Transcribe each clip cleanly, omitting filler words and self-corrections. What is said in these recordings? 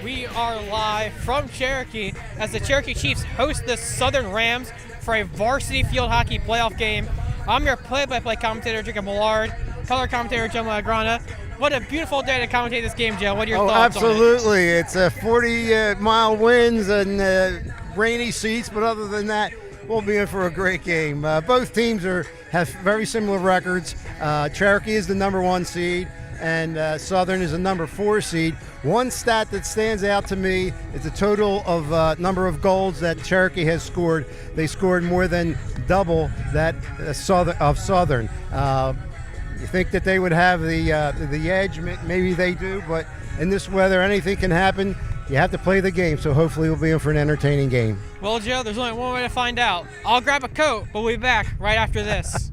We are live from Cherokee as the Cherokee Chiefs host the Southern Rams for a varsity field hockey playoff game. I'm your play-by-play commentator, Jacob Millard, color commentator, Joe Malagrana. What a beautiful day to commentate this game, Joe. What are your thoughts on it? Absolutely. It's 40-mile winds and rainy seats, but other than that, we'll be in for a great game. Both teams have very similar records. Cherokee is the number 1 seed, and Southern is the number 4 seed. One stat that stands out to me is the total of number of goals that Cherokee has scored. They scored more than double that of Southern. You think that they would have the edge? Maybe they do, but in this weather, anything can happen. You have to play the game, so hopefully we'll be in for an entertaining game. Well, Joe, there's only one way to find out. I'll grab a coat, but we'll be back right after this.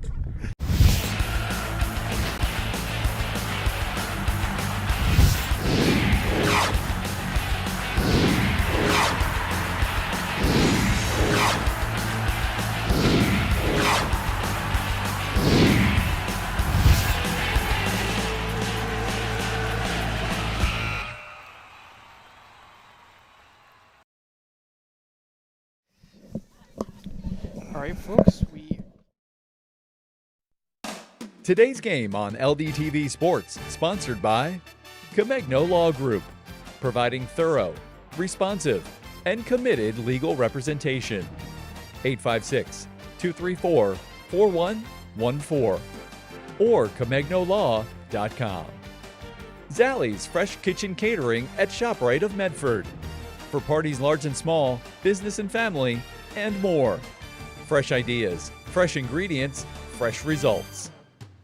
All right, folks, Today's game on LDTV Sports, sponsored by Comegno Law Group, providing thorough, responsive, and committed legal representation. 856-234-4114 or ComegnoLaw.com. Zallie's Fresh Kitchen Catering at ShopRite of Medford. For parties large and small, business and family, and more. Fresh ideas, fresh ingredients, fresh results.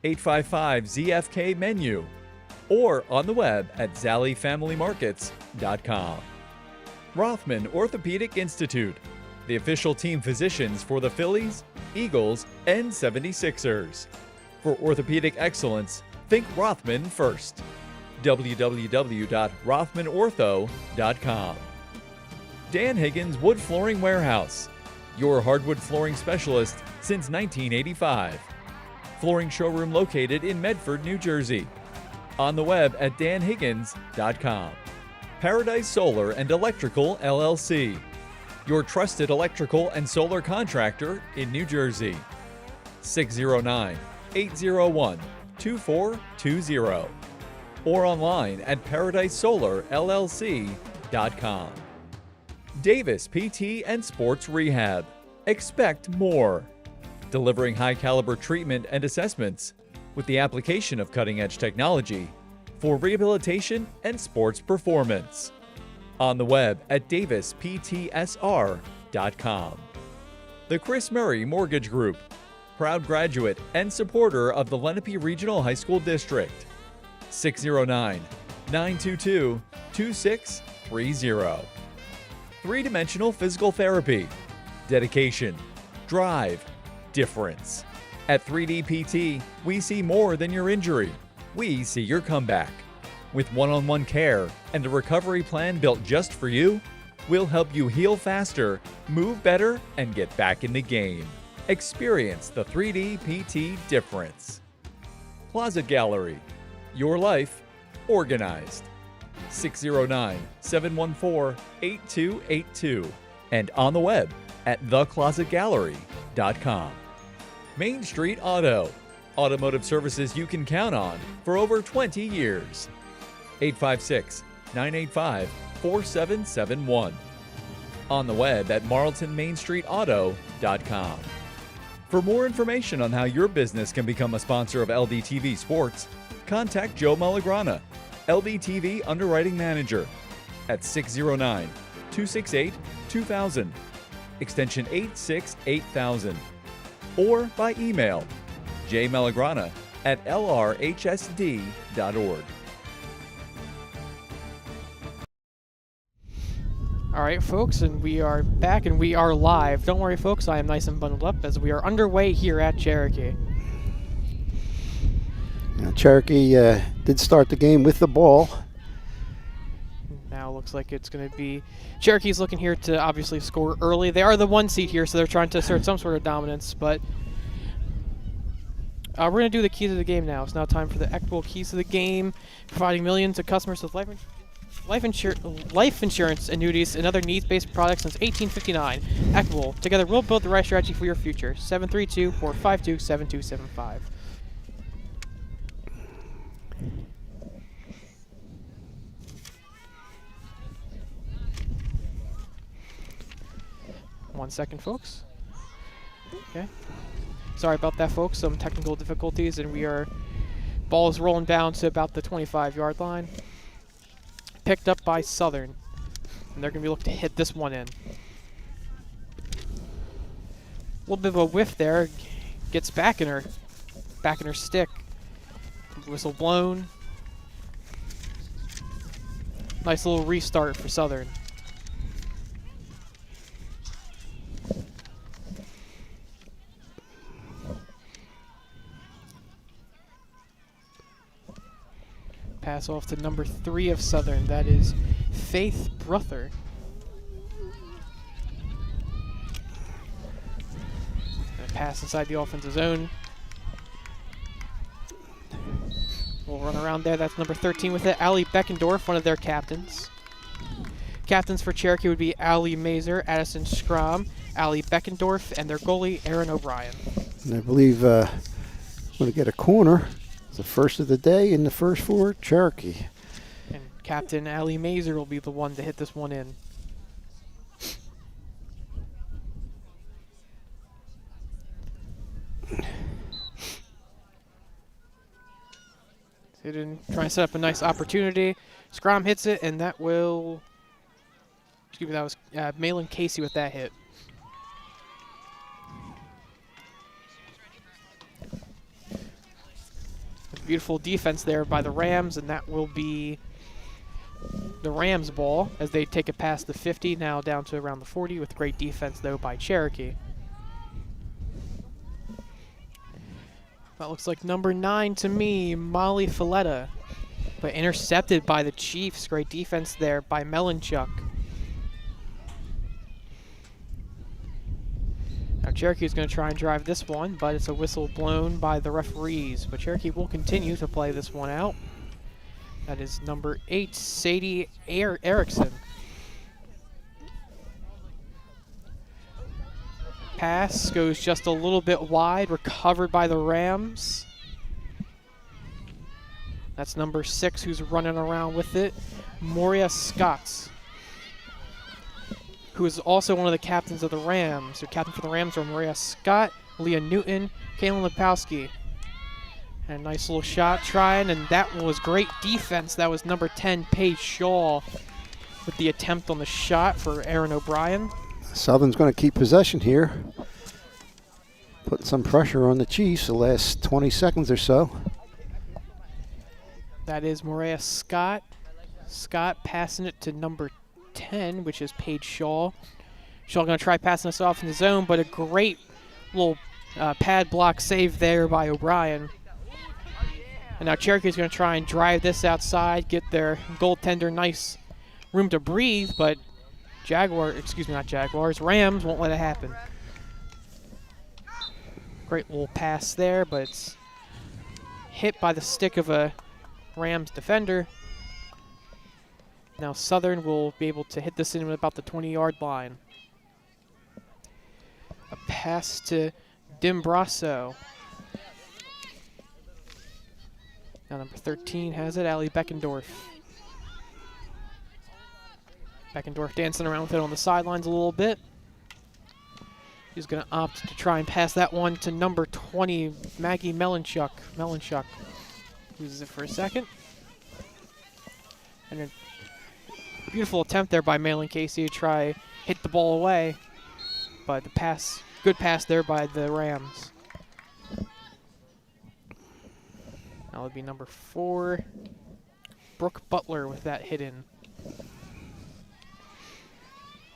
855-ZFK Menu or on the web at ZallieFamilyMarkets.com. Rothman Orthopedic Institute, the official team physicians for the Phillies, Eagles, and 76ers. For orthopedic excellence, think Rothman first. www.rothmanortho.com. Dan Higgins Wood Flooring Warehouse, your hardwood flooring specialist since 1985. Flooring showroom located in Medford, New Jersey. On the web at danhiggins.com. Paradise Solar and Electrical LLC, your trusted electrical and solar contractor in New Jersey. 609-801-2420 or online at paradisesolarllc.com. Davis PT and Sports Rehab. Expect more. Delivering high-caliber treatment and assessments with the application of cutting-edge technology for rehabilitation and sports performance. On the web at davisptsr.com. The Chris Murray Mortgage Group, proud graduate and supporter of the Lenape Regional High School District. 609-922-2630. Three-dimensional physical therapy. Dedication, drive, difference. At 3D PT, we see more than your injury. We see your comeback. With one-on-one care and a recovery plan built just for you, we'll help you heal faster, move better, and get back in the game. Experience the 3D PT difference. Closet Gallery, your life organized. 609-714-8282 and on the web at theclosetgallery.com. Main Street Auto, automotive services you can count on for over 20 years. 856-985-4771. On the web at marltonmainstreetauto.com. For more information on how your business can become a sponsor of LDTV Sports, contact Joe Malagrana, LDTV Underwriting Manager, at 609-268-2000, extension 868,000, or by email jmalagrana@lrhsd.org. All right, folks, and we are back and we are live. Don't worry, folks, I am nice and bundled up as we are underway here at Cherokee. Cherokee did start the game with the ball. Now looks like it's going to be Cherokee's looking here to obviously score early. They are the 1 seed here, so they're trying to assert some sort of dominance, but we're going to do the keys of the game now. It's now time for the equitable keys of the game, providing millions of customers with life insurance. life insurance, annuities, and other needs-based products since 1859. Equitable. Together, we'll build the right strategy for your future. 732-452-7275. One second, folks. Okay. Sorry about that, folks. Some technical difficulties, and ball is rolling down to about the 25-yard line. Picked up by Southern, and they're going to be looking to hit this one in. A little bit of a whiff there. Gets back in her stick. Whistle blown. Nice little restart for Southern. Pass off to number 3 of Southern. That is Faith Brother. And a pass inside the offensive zone. We'll run around there. That's number 13 with it. Allie Beckendorf, one of their captains. Captains for Cherokee would be Allie Mazer, Addison Schramm, Allie Beckendorf, and their goalie, Aaron O'Brien. And I believe we're going to get a corner. The first of the day in the first for Cherokee. And Captain Allie Mazer will be the one to hit this one in. Try and set up a nice opportunity. Scrum hits it, and that will... Excuse me, that was Malin Casey with that hit. Beautiful defense there by the Rams, and that will be the Rams' ball as they take it past the 50, now down to around the 40 with great defense, though, by Cherokee. That looks like number 9 to me, Molly Filletta, but intercepted by the Chiefs. Great defense there by Melanchuk. Now Cherokee is going to try and drive this one, but it's a whistle blown by the referees. But Cherokee will continue to play this one out. That is number 8, Sadie Erickson. Pass goes just a little bit wide, recovered by the Rams. That's number 6 who's running around with it, Moria Scott, who is also one of the captains of the Rams. Their captain for the Rams are Maria Scott, Leah Newton, Kaylin Lepowski. And a nice little shot trying, and that was great defense. That was number 10, Paige Shaw, with the attempt on the shot for Aaron O'Brien. Southern's going to keep possession here. Putting some pressure on the Chiefs the last 20 seconds or so. That is Maria Scott. Scott passing it to number 10, which is Paige Shaw. Shaw going to try passing this off in the zone, but a great little pad block save there by O'Brien. And now Cherokee's going to try and drive this outside, get their goaltender nice room to breathe, but Rams won't let it happen. Great little pass there, but it's hit by the stick of a Rams defender. Now Southern will be able to hit this in at about the 20-yard line. A pass to Dimbrasso. Now number 13 has it, Allie Beckendorf. Beckendorf dancing around with it on the sidelines a little bit. He's going to opt to try and pass that one to number 20, Maggie Melanchuk. Melanchuk loses it for a second. And a beautiful attempt there by Malin Casey to try hit the ball away. But the pass, good pass there by the Rams. That would be number 4, Brooke Butler with that hit in.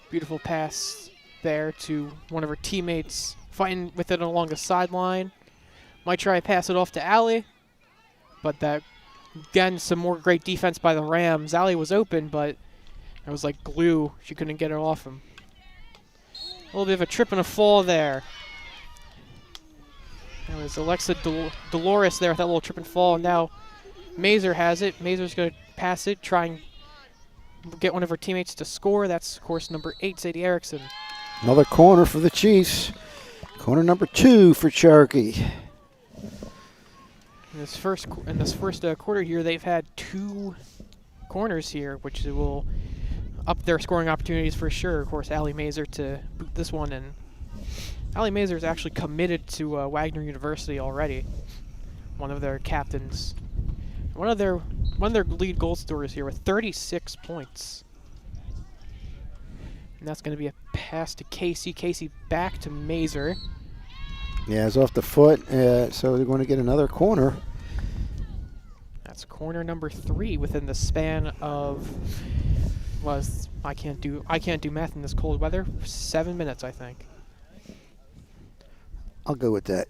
Beautiful pass there to one of her teammates fighting with it along the sideline. Might try to pass it off to Allie, but that, again, some more great defense by the Rams. Allie was open, but it was like glue. She couldn't get it off him. A little bit of a trip and a fall there. It was Alexa Dolores there with that little trip and fall. And now Mazer has it. Mazer's going to pass it, try and get one of her teammates to score. That's, of course, number 8, Sadie Erickson. Another corner for the Chiefs. Corner number 2 for Cherokee. In this first quarter here, they've had 2 corners here, which will up their scoring opportunities for sure. Of course, Allie Mazer to boot this one in. Allie Mazer is actually committed to Wagner University already. One of their captains, one of their lead goal scorers here with 36 points. And that's going to be a pass to Casey. Casey back to Mazer. Yeah, it's off the foot, so they're going to get another corner. That's corner number 3 within the span of I can't do math in this cold weather. 7 minutes, I think. I'll go with that.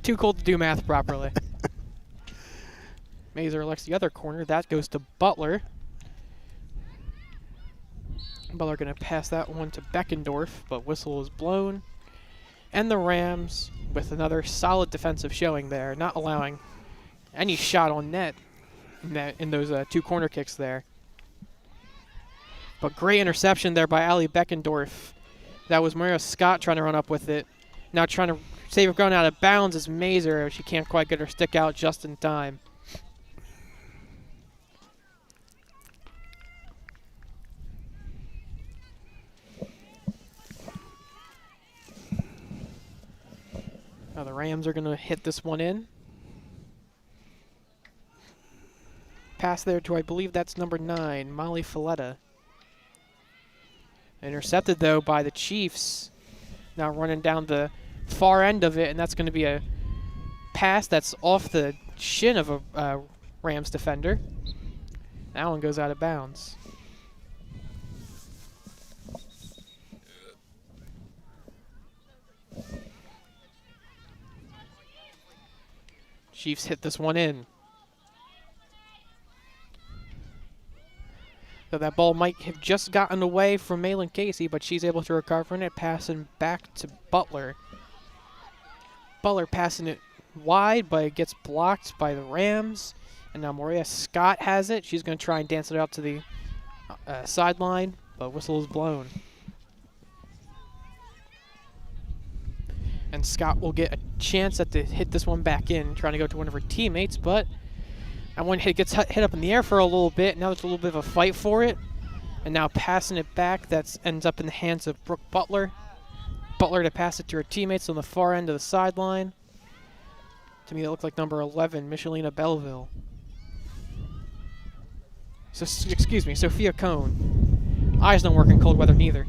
Too cold to do math properly. Mazer elects the other corner. That goes to Butler. Butler going to pass that one to Beckendorf, but whistle is blown. And the Rams, with another solid defensive showing there, not allowing any shot on net in those 2 corner kicks there. But great interception there by Allie Beckendorf. That was Maria Scott trying to run up with it. Now trying to save it going out of bounds is Mazer. She can't quite get her stick out just in time. Now the Rams are going to hit this one in. Pass there to, I believe that's number 9, Molly Filletta. Intercepted, though, by the Chiefs. Now running down the far end of it, and that's going to be a pass that's off the shin of a Rams defender. That one goes out of bounds. Chiefs hit this one in. So that ball might have just gotten away from Malin Casey, but she's able to recover from it, passing back to Butler. Butler passing it wide, but it gets blocked by the Rams. And now Maria Scott has it. She's going to try and dance it out to the sideline, but whistle is blown. And Scott will get a chance to hit this one back in, trying to go to one of her teammates, but that one gets hit up in the air for a little bit. Now there's a little bit of a fight for it. And now passing it back, that ends up in the hands of Brooke Butler. Butler to pass it to her teammates on the far end of the sideline. To me, it looked like number 11, Michelina Belleville. So, excuse me, Sophia Cohn. Eyes don't work in cold weather neither.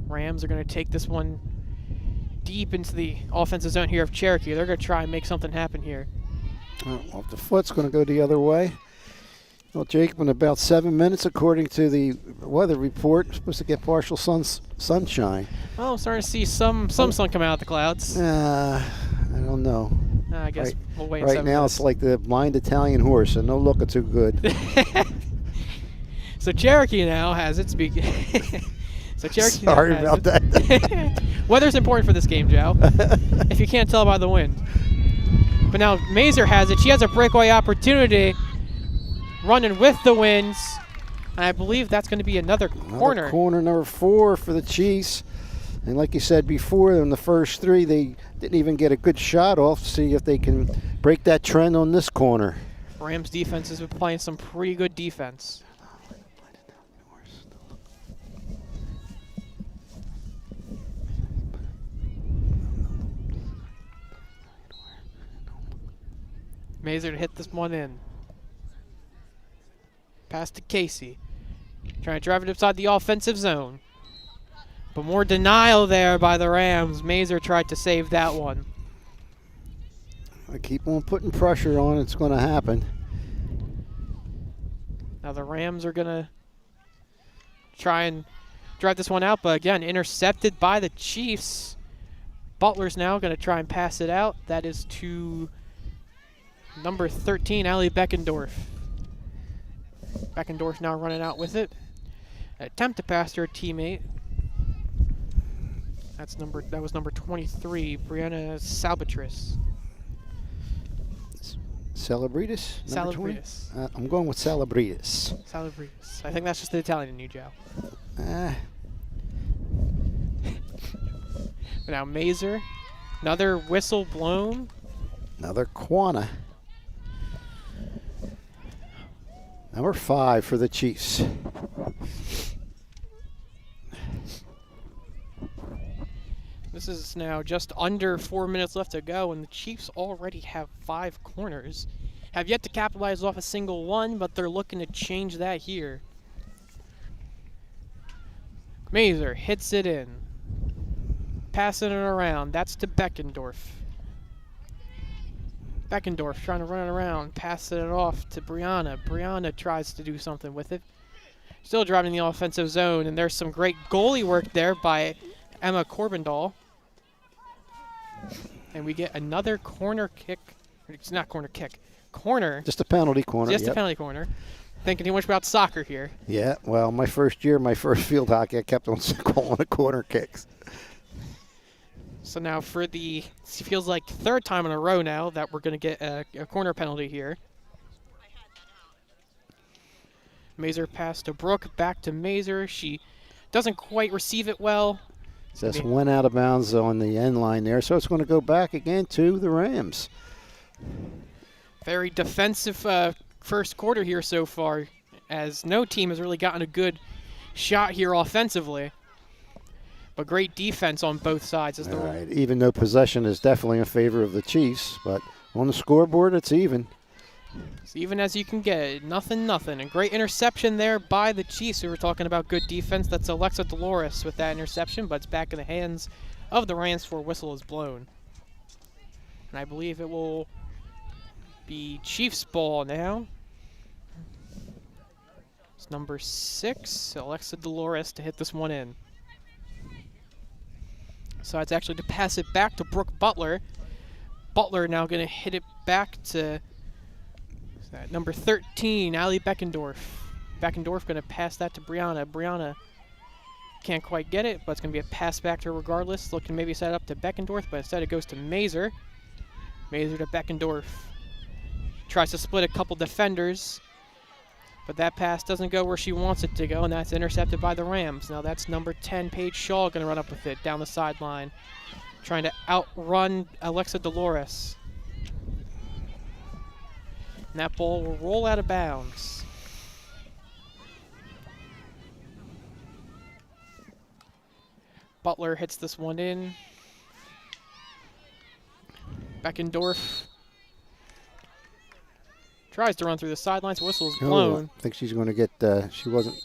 Rams are going to take this one deep into the offensive zone here of Cherokee. They're going to try and make something happen here. Off the foot's going to go the other way. Well, Jacob, in about 7 minutes, according to the weather report, supposed to get partial sunshine. Well, I'm starting to see some sun come out of the clouds. I don't know. I guess we'll wait. Right now, it's like the blind Italian horse, and no looking too good. So Cherokee now has it. So Cherokee Sorry about that. Weather's important for this game, Joe. If you can't tell by the wind. But now Mazer has it. She has a breakaway opportunity, running with the winds. And I believe that's going to be another corner. Corner number 4 for the Chiefs. And like you said before, in the first 3, they didn't even get a good shot off to see if they can break that trend on this corner. Rams defense has been playing some pretty good defense. Mazer to hit this one in. Pass to Casey. Trying to drive it inside the offensive zone. But more denial there by the Rams. Mazer tried to save that one. I keep on putting pressure on. It's going to happen. Now the Rams are going to try and drive this one out. But again, intercepted by the Chiefs. Butler's now going to try and pass it out. That is to number 13, Allie Beckendorf. Beckendorf now running out with it. Attempt to pass to her teammate. That was number 23, Brianna Salvatris. Salabridis? Number 20? Salabridis. I'm going with Salabridis. Salabridis. I think that's just the Italian in you, Joe. Now Mazer. Another whistle blown. Another Quana. Number 5 for the Chiefs. This is now just under 4 minutes left to go, and the Chiefs already have 5 corners. Have yet to capitalize off a single one, but they're looking to change that here. Mazer hits it in. Passing it around. That's to Beckendorf. Beckendorf trying to run it around, passing it off to Brianna. Brianna tries to do something with it. Still driving the offensive zone, and there's some great goalie work there by Emma Corbindall. And we get another corner kick. It's not corner kick. Corner. Just a penalty corner. Just a penalty corner. Thinking too much about soccer here. Yeah, well, my first field hockey, I kept on calling it corner kicks. So now for it feels like third time in a row now that we're going to get a corner penalty here. Mazer pass to Brooke, back to Mazer. She doesn't quite receive it well. Just went out of bounds on the end line there, so it's going to go back again to the Rams. Very defensive first quarter here so far, as no team has really gotten a good shot here offensively. But great defense on both sides. All right, even though possession is definitely in favor of the Chiefs, but on the scoreboard it's even. It's even as you can get. Nothing. A great interception there by the Chiefs. We were talking about good defense. That's Alexa Dolores with that interception, but it's back in the hands of the Rams before whistle is blown. And I believe it will be Chiefs ball now. It's number 6, Alexa Dolores, to hit this one in. So it's actually to pass it back to Brooke Butler. Butler now going to hit it back to number 13, Allie Beckendorf. Beckendorf going to pass that to Brianna. Brianna can't quite get it, but it's going to be a pass back to her regardless. Looking maybe set up to Beckendorf, but instead it goes to Mazer. Mazer to Beckendorf. Tries to split a couple defenders, but that pass doesn't go where she wants it to go, and that's intercepted by the Rams. Now that's number 10, Paige Shaw, going to run up with it down the sideline, trying to outrun Alexa Dolores. And that ball will roll out of bounds. Butler hits this one in. Beckendorf tries to run through the sidelines. Whistle is blown. I think she's going to get, she wasn't,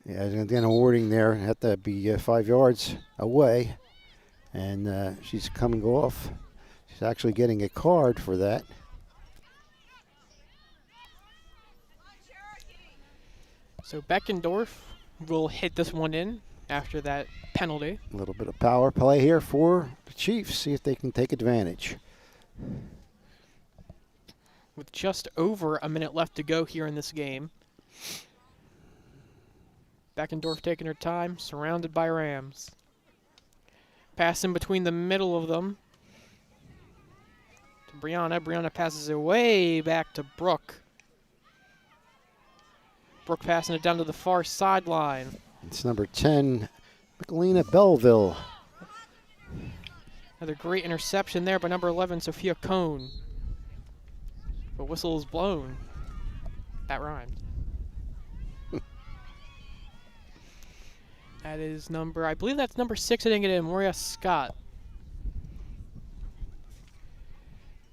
yeah, again, awarding there. Had to be 5 yards away. And she's coming off. She's actually getting a card for that. So Beckendorf will hit this one in after that penalty. A little bit of power play here for the Chiefs. See if they can take advantage. With just over a minute left to go here in this game. Beckendorf taking her time, surrounded by Rams. Pass in between the middle of them to Brianna. Brianna passes it way back to Brooke. Brooke passing it down to the far sideline. It's number 10, Michelina Belleville. Another great interception there by number 11, Sophia Cohn. But whistle is blown. That rhymed. That is number, I believe that's number 6. I didn't get it, Moria Scott.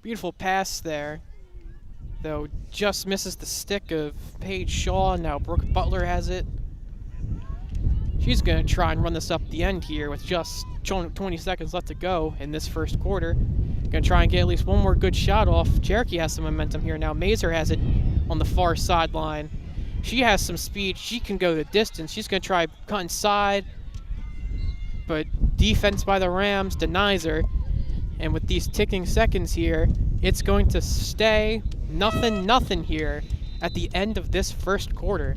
Beautiful pass there, though just misses the stick of Paige Shaw. Now Brooke Butler has it. She's going to try and run this up the end here with just 20 seconds left to go in this first quarter. Going to try and get at least one more good shot off. Cherokee has some momentum here now. Mazer has it on the far sideline. She has some speed. She can go the distance. She's going to try cut inside, but defense by the Rams denies her. And with these ticking seconds here, it's going to stay nothing here at the end of this first quarter.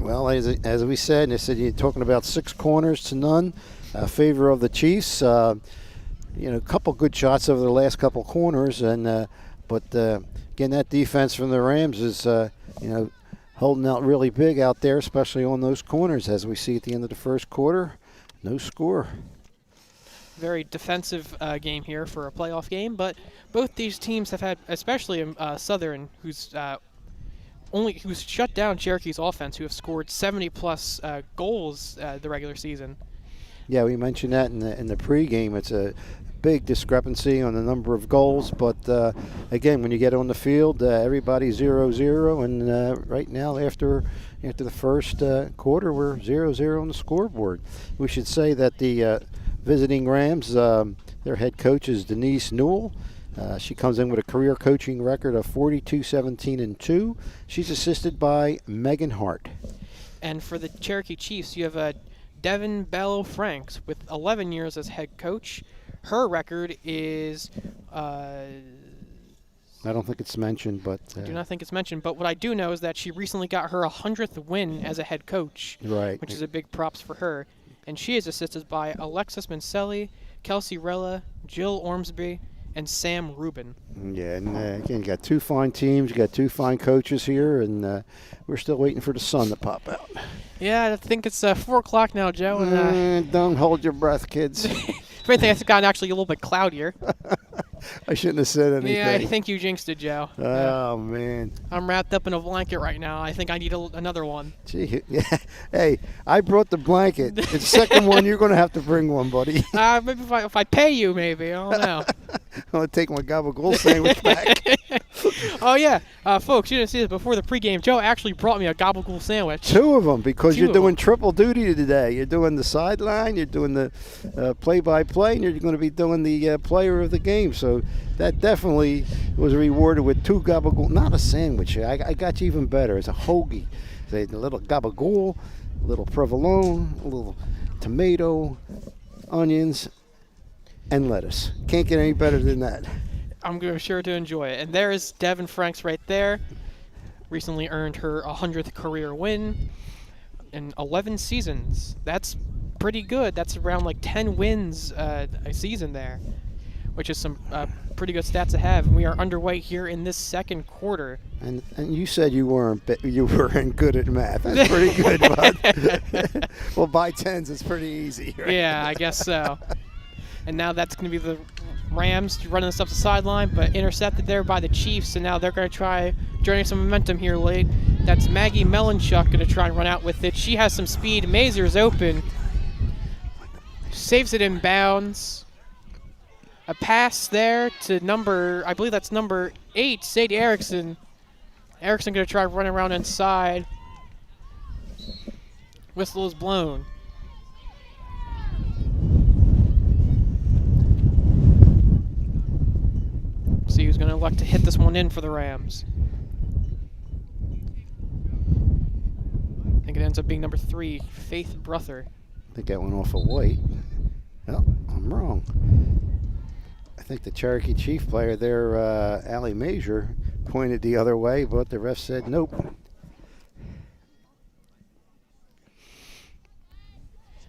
Well, as we said, they said you're talking about 6 corners to none, favor of the Chiefs. A couple good shots over the last couple corners, and but again, that defense from the Rams is holding out really big out there, especially on those corners, as we see at the end of the first quarter. No score. Very defensive game here for a playoff game, but both these teams have had, especially Southern, who's shut down Cherokee's offense, who have scored 70-plus goals the regular season. Yeah, we mentioned that in the pregame. It's a big discrepancy on the number of goals, but again, when you get on the field, everybody's 0-0, and right now after the first quarter, we're 0-0 on the scoreboard. We should say that the visiting Rams, their head coach is Denise Newell. She comes in with a career coaching record of 42-17-2. She's assisted by Megan Hart. And for the Cherokee Chiefs, you have Devin Bell Franks with 11 years as head coach. Her record is... I don't think it's mentioned, but... I do not think it's mentioned, but what I do know is that she recently got her 100th win as a head coach, right, which is a big props for her. And she is assisted by Alexis Mancelli, Kelsey Rella, Jill Ormsby, and Sam Rubin. Yeah, and again, you got 2 fine teams, you got 2 fine coaches here, and we're still waiting for the sun to pop out. Yeah, I think it's 4 o'clock now, Joe. And, don't hold your breath, kids. If anything, it's gotten actually a little bit cloudier. I shouldn't have said anything. Yeah, I think you jinxed it, Joe. Oh, man. I'm wrapped up in a blanket right now. I think I need another one. Gee, yeah. Hey, I brought the blanket. The second one, you're going to have to bring one, buddy. Maybe if I pay you, maybe. I don't know. I'm going to take my gabagool sandwich back. Oh, yeah. Folks, you didn't see this before the pregame. Joe actually brought me a gabagool sandwich. 2 of them, because you're doing them. triple duty today. You're doing the sideline, you're doing the play-by-play, and you're going to be doing the player of the game. So that definitely was rewarded with 2 gabagool. Not a sandwich. I got you even better. It's a hoagie. It's a little gabagool, a little provolone, a little tomato, onions, and lettuce. Can't get any better than that. I'm sure to enjoy it. And there is Devin Franks right there. Recently earned her 100th career win in 11 seasons. That's pretty good. That's around like 10 wins a season there, which is some pretty good stats to have. And we are underway here in this second quarter. And you said you weren't good at math. That's pretty good, bud. Well, by tens, it's pretty easy. Right? Yeah, I guess so. And now that's going to be the Rams running this up the sideline, but intercepted there by the Chiefs, and now they're going to try joining some momentum here late. That's Maggie Melanchuk going to try and run out with it. She has some speed. Mazur's open. Saves it in bounds. A pass there to I believe that's number 8, Sadie Erickson. Erickson going to try running around inside. Whistle is blown. See who's going to elect to hit this one in for the Rams. I think it ends up being number 3, Faith Brother. I think that went off of White. No, I'm wrong. I think the Cherokee Chief player there, Allie Major, pointed the other way, but the ref said nope.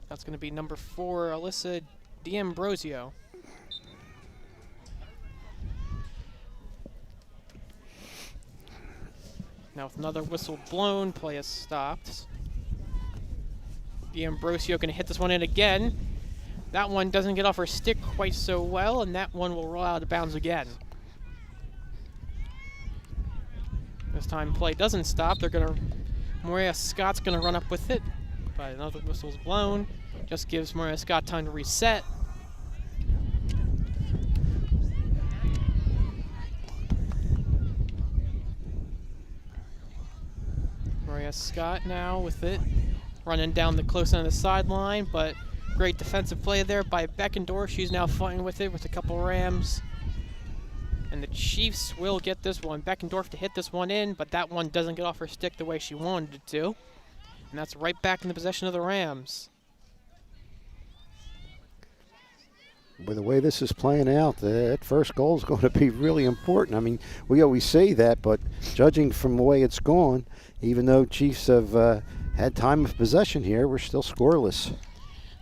That's going to be number 4, Alyssa D'Ambrosio. Now with another whistle blown, play is stopped. D'Ambrosio going to hit this one in again. That one doesn't get off her stick quite so well, and that one will roll out of bounds again. This time play doesn't stop. Maria Scott's going to run up with it, but another whistle's blown. Just gives Maria Scott time to reset. Maria Scott now with it, running down the close end of the sideline, but great defensive play there by Beckendorf. She's now fighting with it with a couple Rams. And the Chiefs will get this one. Beckendorf to hit this one in, but that one doesn't get off her stick the way she wanted it to. And that's right back in the possession of the Rams. With the way this is playing out, that first goal is going to be really important. I mean, we always say that, but judging from the way it's gone, even though Chiefs have had time of possession here. We're still scoreless.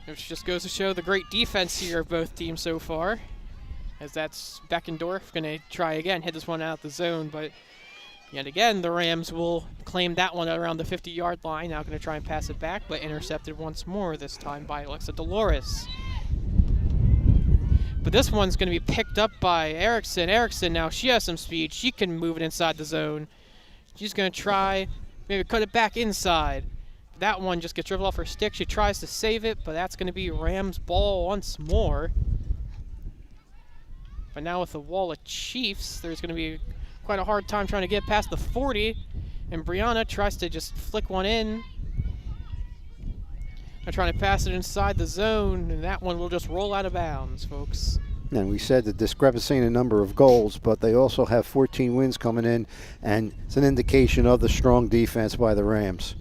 Which just goes to show the great defense here of both teams so far. As that's Beckendorf going to try again, hit this one out the zone, but yet again, the Rams will claim that one around the 50-yard line. Now going to try and pass it back, but intercepted once more, this time by Alexa Dolores. But this one's going to be picked up by Erickson. Erickson, now she has some speed. She can move it inside the zone. She's going to try, maybe cut it back inside. That one just gets dribbled off her stick. She tries to save it, but that's going to be Rams ball once more. But now with the wall of Chiefs, there's going to be quite a hard time trying to get past the 40. And Brianna tries to just flick one in. They're trying to pass it inside the zone, and that one will just roll out of bounds, folks. And we said the discrepancy in the number of goals, but they also have 14 wins coming in, and it's an indication of the strong defense by the Rams.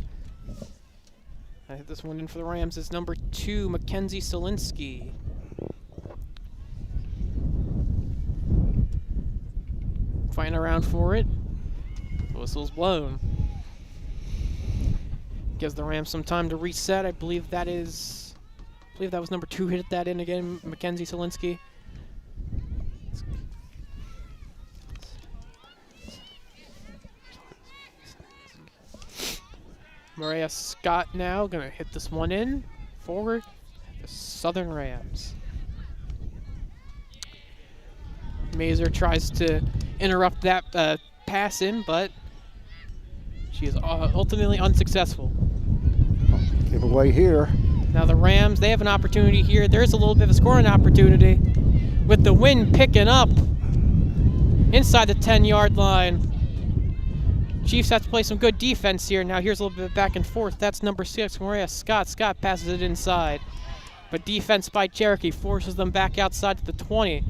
I hit this one in for the Rams is number 2, Mackenzie Solinsky. Fighting around for it. The whistle's blown. Gives the Rams some time to reset. I believe that was number 2 hit that in again, Mackenzie Solinsky. Maria Scott now going to hit this one in forward. The Southern Rams. Mazer tries to interrupt that pass in, but she is ultimately unsuccessful. Give away here. Now the Rams, they have an opportunity here. There's a little bit of a scoring opportunity with the wind picking up inside the 10-yard line. Chiefs have to play some good defense here. Now here's a little bit back and forth. That's number 6, Maria Scott. Scott passes it inside. But defense by Cherokee forces them back outside to the 20.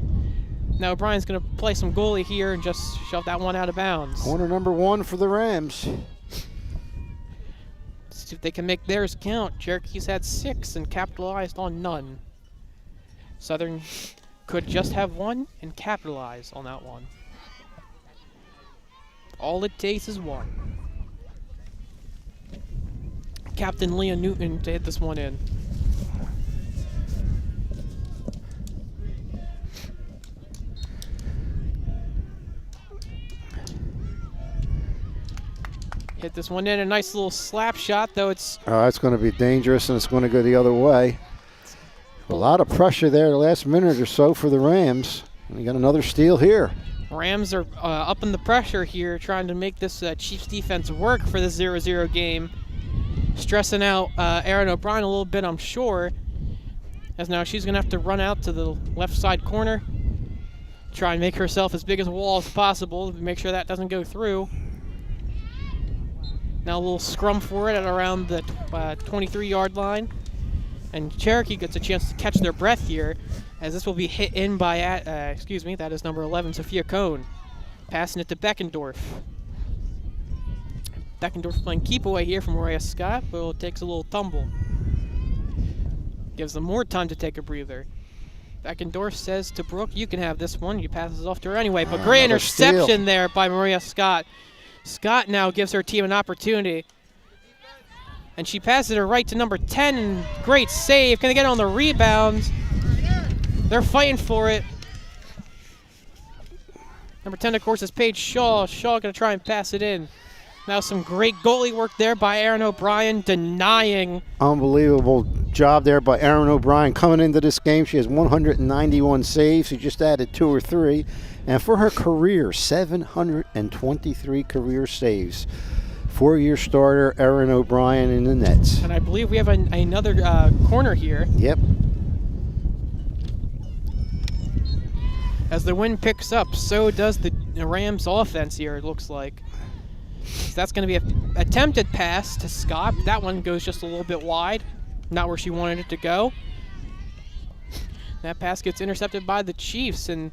Now O'Brien's going to play some goalie here and just shove that one out of bounds. Corner number 1 for the Rams. Let's see if they can make theirs count. Cherokee's had 6 and capitalized on none. Southern could just have 1 and capitalize on that one. All it takes is 1. Captain Leah Newton to hit this one in. Hit this one in, a nice little slap shot, though it's... It's going to be dangerous, and it's going to go the other way. A lot of pressure there the last minute or so for the Rams. And we got another steal here. Rams are upping the pressure here, trying to make this Chiefs defense work for the 0-0 game. Stressing out Erin O'Brien a little bit, I'm sure. As now she's going to have to run out to the left side corner. Try and make herself as big as a wall as possible to make sure that doesn't go through. Now a little scrum for it at around the 23-yard line. And Cherokee gets a chance to catch their breath here, as this will be hit in by, that is number 11, Sophia Cohn. Passing it to Beckendorf. Beckendorf playing keep away here from Maria Scott, but it takes a little tumble. Gives them more time to take a breather. Beckendorf says to Brooke, you can have this one. He passes off to her anyway, but great interception steal there by Maria Scott. Scott now gives her team an opportunity. And she passes it right to number 10. Great save. Can they get on the rebound? They're fighting for it. Number 10, of course, is Paige Shaw. Shaw going to try and pass it in. Now some great goalie work there by Erin O'Brien, denying. Unbelievable job there by Erin O'Brien coming into this game. She has 191 saves. She just added 2 or 3. And for her career, 723 career saves. 4-year starter, Erin O'Brien in the nets. And I believe we have another corner here. Yep. As the wind picks up, so does the Rams offense here, it looks like. So that's going to be an attempted pass to Scott. That one goes just a little bit wide, not where she wanted it to go. That pass gets intercepted by the Chiefs, and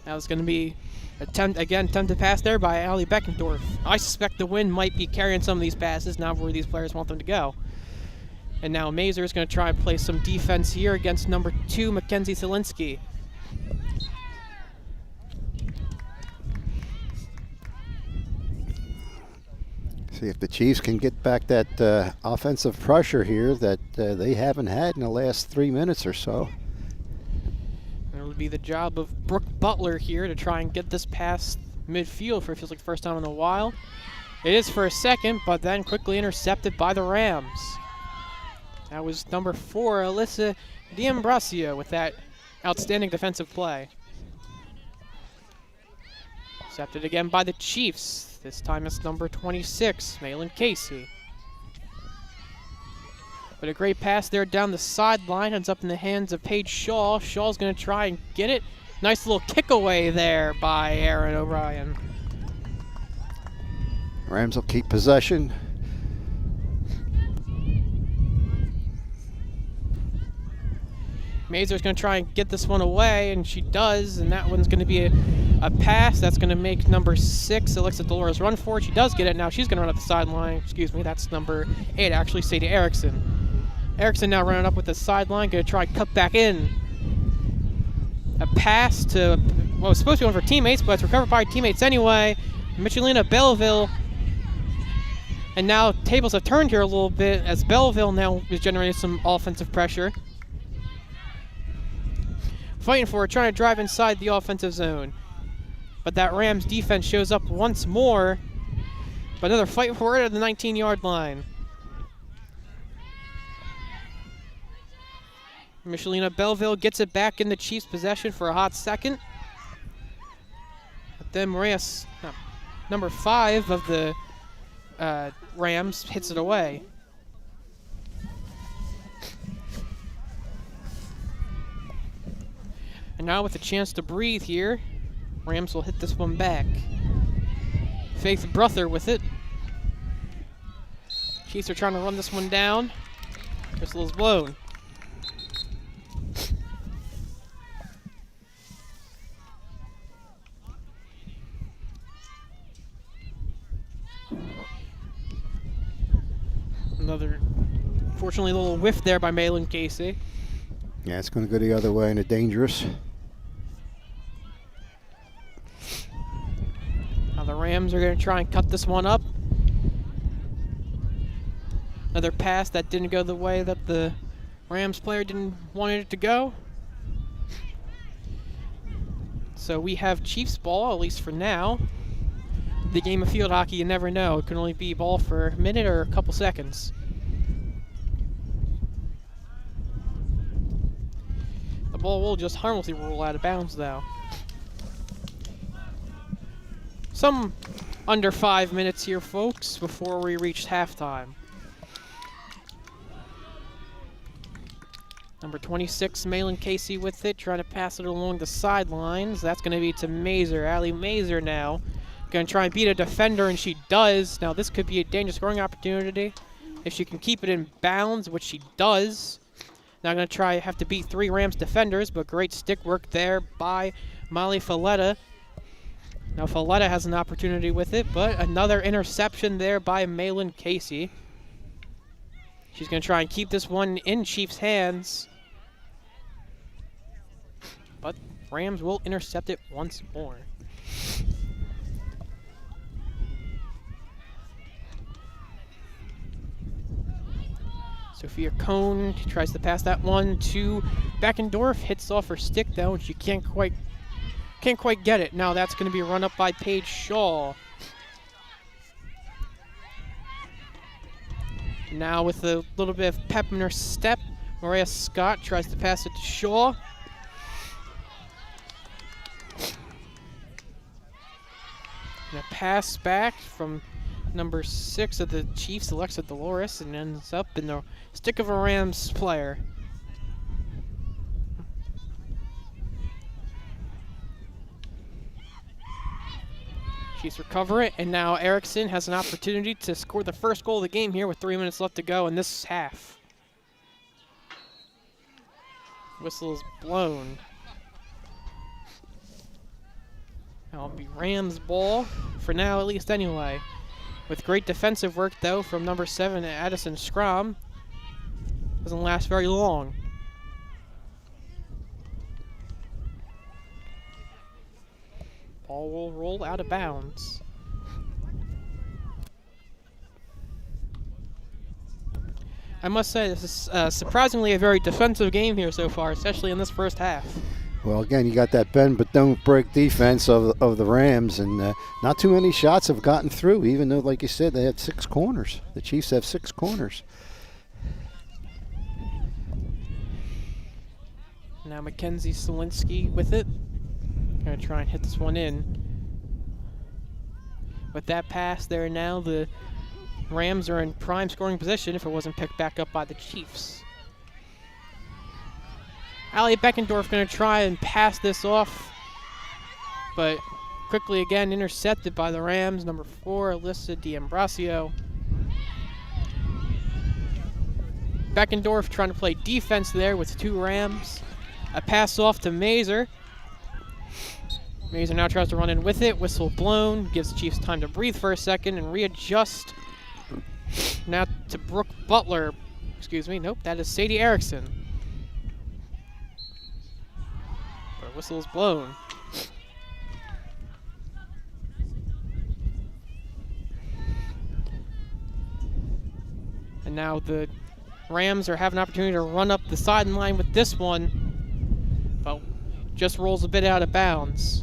that was going to be attempted pass there by Allie Beckendorf. I suspect the wind might be carrying some of these passes, not where these players want them to go. And now Mazer is going to try and play some defense here against number 2, Mackenzie Solinsky. See if the Chiefs can get back that offensive pressure here that they haven't had in the last 3 minutes or so. It'll be the job of Brooke Butler here to try and get this past midfield for it feels like the first time in a while. It is for a second, but then quickly intercepted by the Rams. That was number 4, Alyssa D'Ambrosio, with that outstanding defensive play. Intercepted again by the Chiefs. This time it's number 26, Malin Casey. But a great pass there down the sideline, ends up in the hands of Paige Shaw. Shaw's going to try and get it. Nice little kick away there by Aaron O'Brien. Rams will keep possession. Mazur's going to try and get this one away, and she does, and that one's going to be a pass. That's going to make number 6, Alexa Dolores, run for it. She does get it now. She's going to run up the sideline. Excuse me, that's number 8, actually, Sadie Erickson. Erickson now running up with the sideline, going to try and cut back in. A pass to, well, it was supposed to be one for teammates, but it's recovered by teammates anyway. Michelina Belleville. And now tables have turned here a little bit as Belleville now is generating some offensive pressure. Fighting for it, trying to drive inside the offensive zone. But that Rams defense shows up once more. But another fight for it at the 19-yard line. Michelina Belleville gets it back in the Chiefs' possession for a hot second. But then number 5 of the Rams hits it away. And now with a chance to breathe here, Rams will hit this one back. Faith Brother with it. Chiefs are trying to run this one down. Whistle's blown. Another, fortunately, a little whiff there by Malin Casey. Yeah, it's going to go the other way and it's dangerous. Now the Rams are going to try and cut this one up. Another pass that didn't go the way that the Rams player didn't want it to go. So we have Chiefs ball, at least for now. The game of field hockey, you never know. It can only be ball for a minute or a couple seconds. The ball will just harmlessly roll out of bounds, though. Some under 5 minutes here, folks, before we reach halftime. Number 26, Malin Casey with it, trying to pass it along the sidelines. That's going to be to Mazur. Allie Mazur now. Going to try and beat a defender, and she does. Now this could be a dangerous scoring opportunity if she can keep it in bounds, which she does. Now going to have to beat 3 Rams defenders, but great stick work there by Molly Falletta. Now Falletta has an opportunity with it, but another interception there by Malin Casey. She's going to try and keep this one in Chiefs' hands, but Rams will intercept it once more. Sophia Cohn tries to pass that one to Beckendorf, hits off her stick though, and she can't quite get it. Now that's going to be run up by Paige Shaw. Now with a little bit of pep in her step, Maria Scott tries to pass it to Shaw. And a pass back from number 6 of the Chiefs, Alexa Dolores, and ends up in the stick of a Rams player. Chiefs recover it, and now Erickson has an opportunity to score the first goal of the game here with 3 minutes left to go in this half. Whistle is blown. That'll be Rams ball, for now at least anyway. With great defensive work, though, from number 7, Addison Scrum. Doesn't last very long. Ball will roll out of bounds. I must say, this is surprisingly a very defensive game here so far, especially in this first half. Well, again, you got that bend but don't break defense of the Rams, and not too many shots have gotten through, even though, like you said, they have 6 corners. The Chiefs have 6 corners. Now Mackenzie Solinsky with it. Gonna try and hit this one in. With that pass there now, the Rams are in prime scoring position if it wasn't picked back up by the Chiefs. Ali Beckendorf going to try and pass this off, but quickly again intercepted by the Rams. Number 4, Alyssa D'Ambrosio. Beckendorf trying to play defense there with 2 Rams. A pass off to Mazer. Mazer now tries to run in with it. Whistle blown. Gives the Chiefs time to breathe for a second and readjust. Now to Brooke Butler. Excuse me. Nope, that is Sadie Erickson. But whistle is blown. And now the Rams are having an opportunity to run up the sideline with this one, but just rolls a bit out of bounds.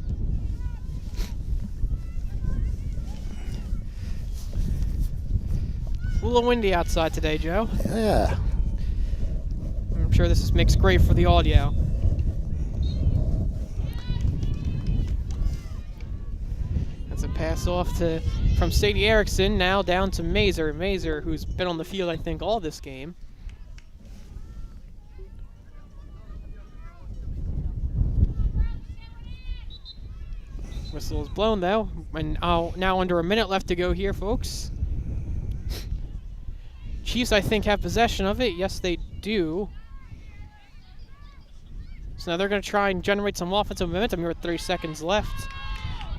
A little windy outside today, Joe. Yeah. I'm sure this makes great for the audio. That's a pass off from Sadie Erickson, now down to Mazer. Mazer, who's been on the field, I think, all this game. Whistle is blown, though, and now under a minute left to go here, folks. Chiefs, I think, have possession of it. Yes, they do. So now they're going to try and generate some offensive momentum here with 3 seconds left.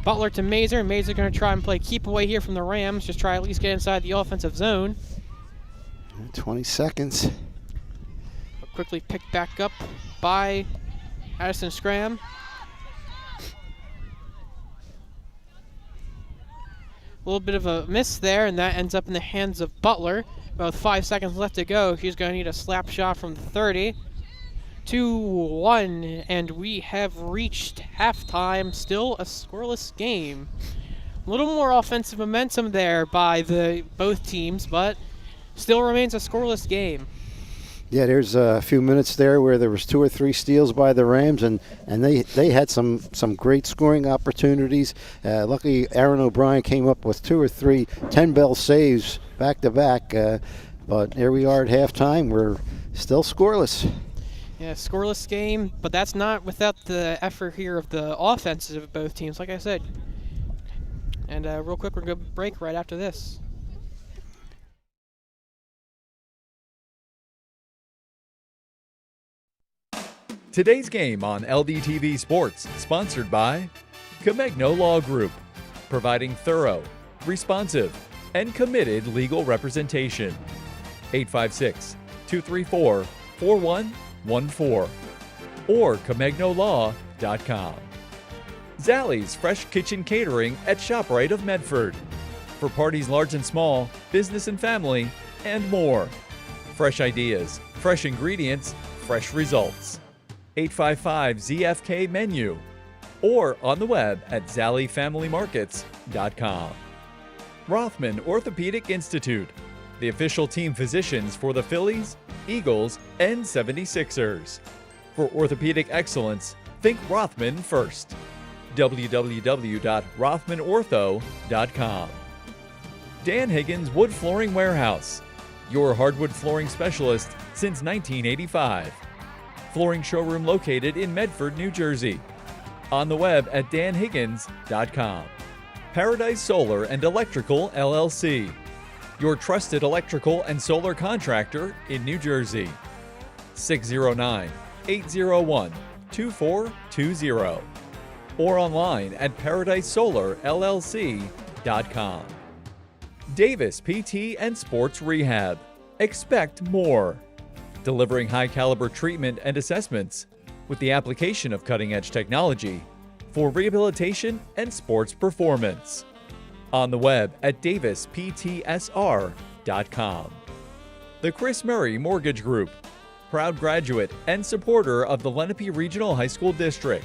Butler to Mazer. Mazer going to try and play keep away here from the Rams. Just try at least get inside the offensive zone. 20 seconds. But quickly picked back up by Addison Scram. A little bit of a miss there, and that ends up in the hands of Butler. About 5 seconds left to go. She's going to need a slap shot from 30. 2-1, and we have reached halftime. Still a scoreless game. A little more offensive momentum there by both teams, but still remains a scoreless game. Yeah, there's a few minutes there where there was 2 or 3 steals by the Rams, and they had some great scoring opportunities. Luckily, Aaron O'Brien came up with 2 or 3 10-bell saves back to back. But here we are at halftime. We're still scoreless. Yeah, scoreless game, but that's not without the effort here of the offenses of both teams, like I said. And real quick, we're going to break right after this. Today's game on LDTV Sports, sponsored by Comegno Law Group, providing thorough, responsive, and committed legal representation. 856-234-4114 or ComegnoLaw.com. Zallie's Fresh Kitchen Catering at ShopRite of Medford. For parties large and small, business and family, and more. Fresh ideas, fresh ingredients, fresh results. 855-ZFK Menu or on the web at ZallieFamilyMarkets.com. Rothman Orthopedic Institute, the official team physicians for the Phillies, Eagles, and 76ers. For orthopedic excellence, think Rothman first. www.rothmanortho.com. Dan Higgins Wood Flooring Warehouse, your hardwood flooring specialist since 1985. Flooring showroom located in Medford, New Jersey. On the web at danhiggins.com. Paradise Solar and Electrical LLC, your trusted electrical and solar contractor in New Jersey. 609-801-2420 or online at paradisesolarllc.com. Davis PT and Sports Rehab. Expect more. Delivering high-caliber treatment and assessments with the application of cutting-edge technology for rehabilitation and sports performance. On the web at davisptsr.com. The Chris Murray Mortgage Group, proud graduate and supporter of the Lenape Regional High School District.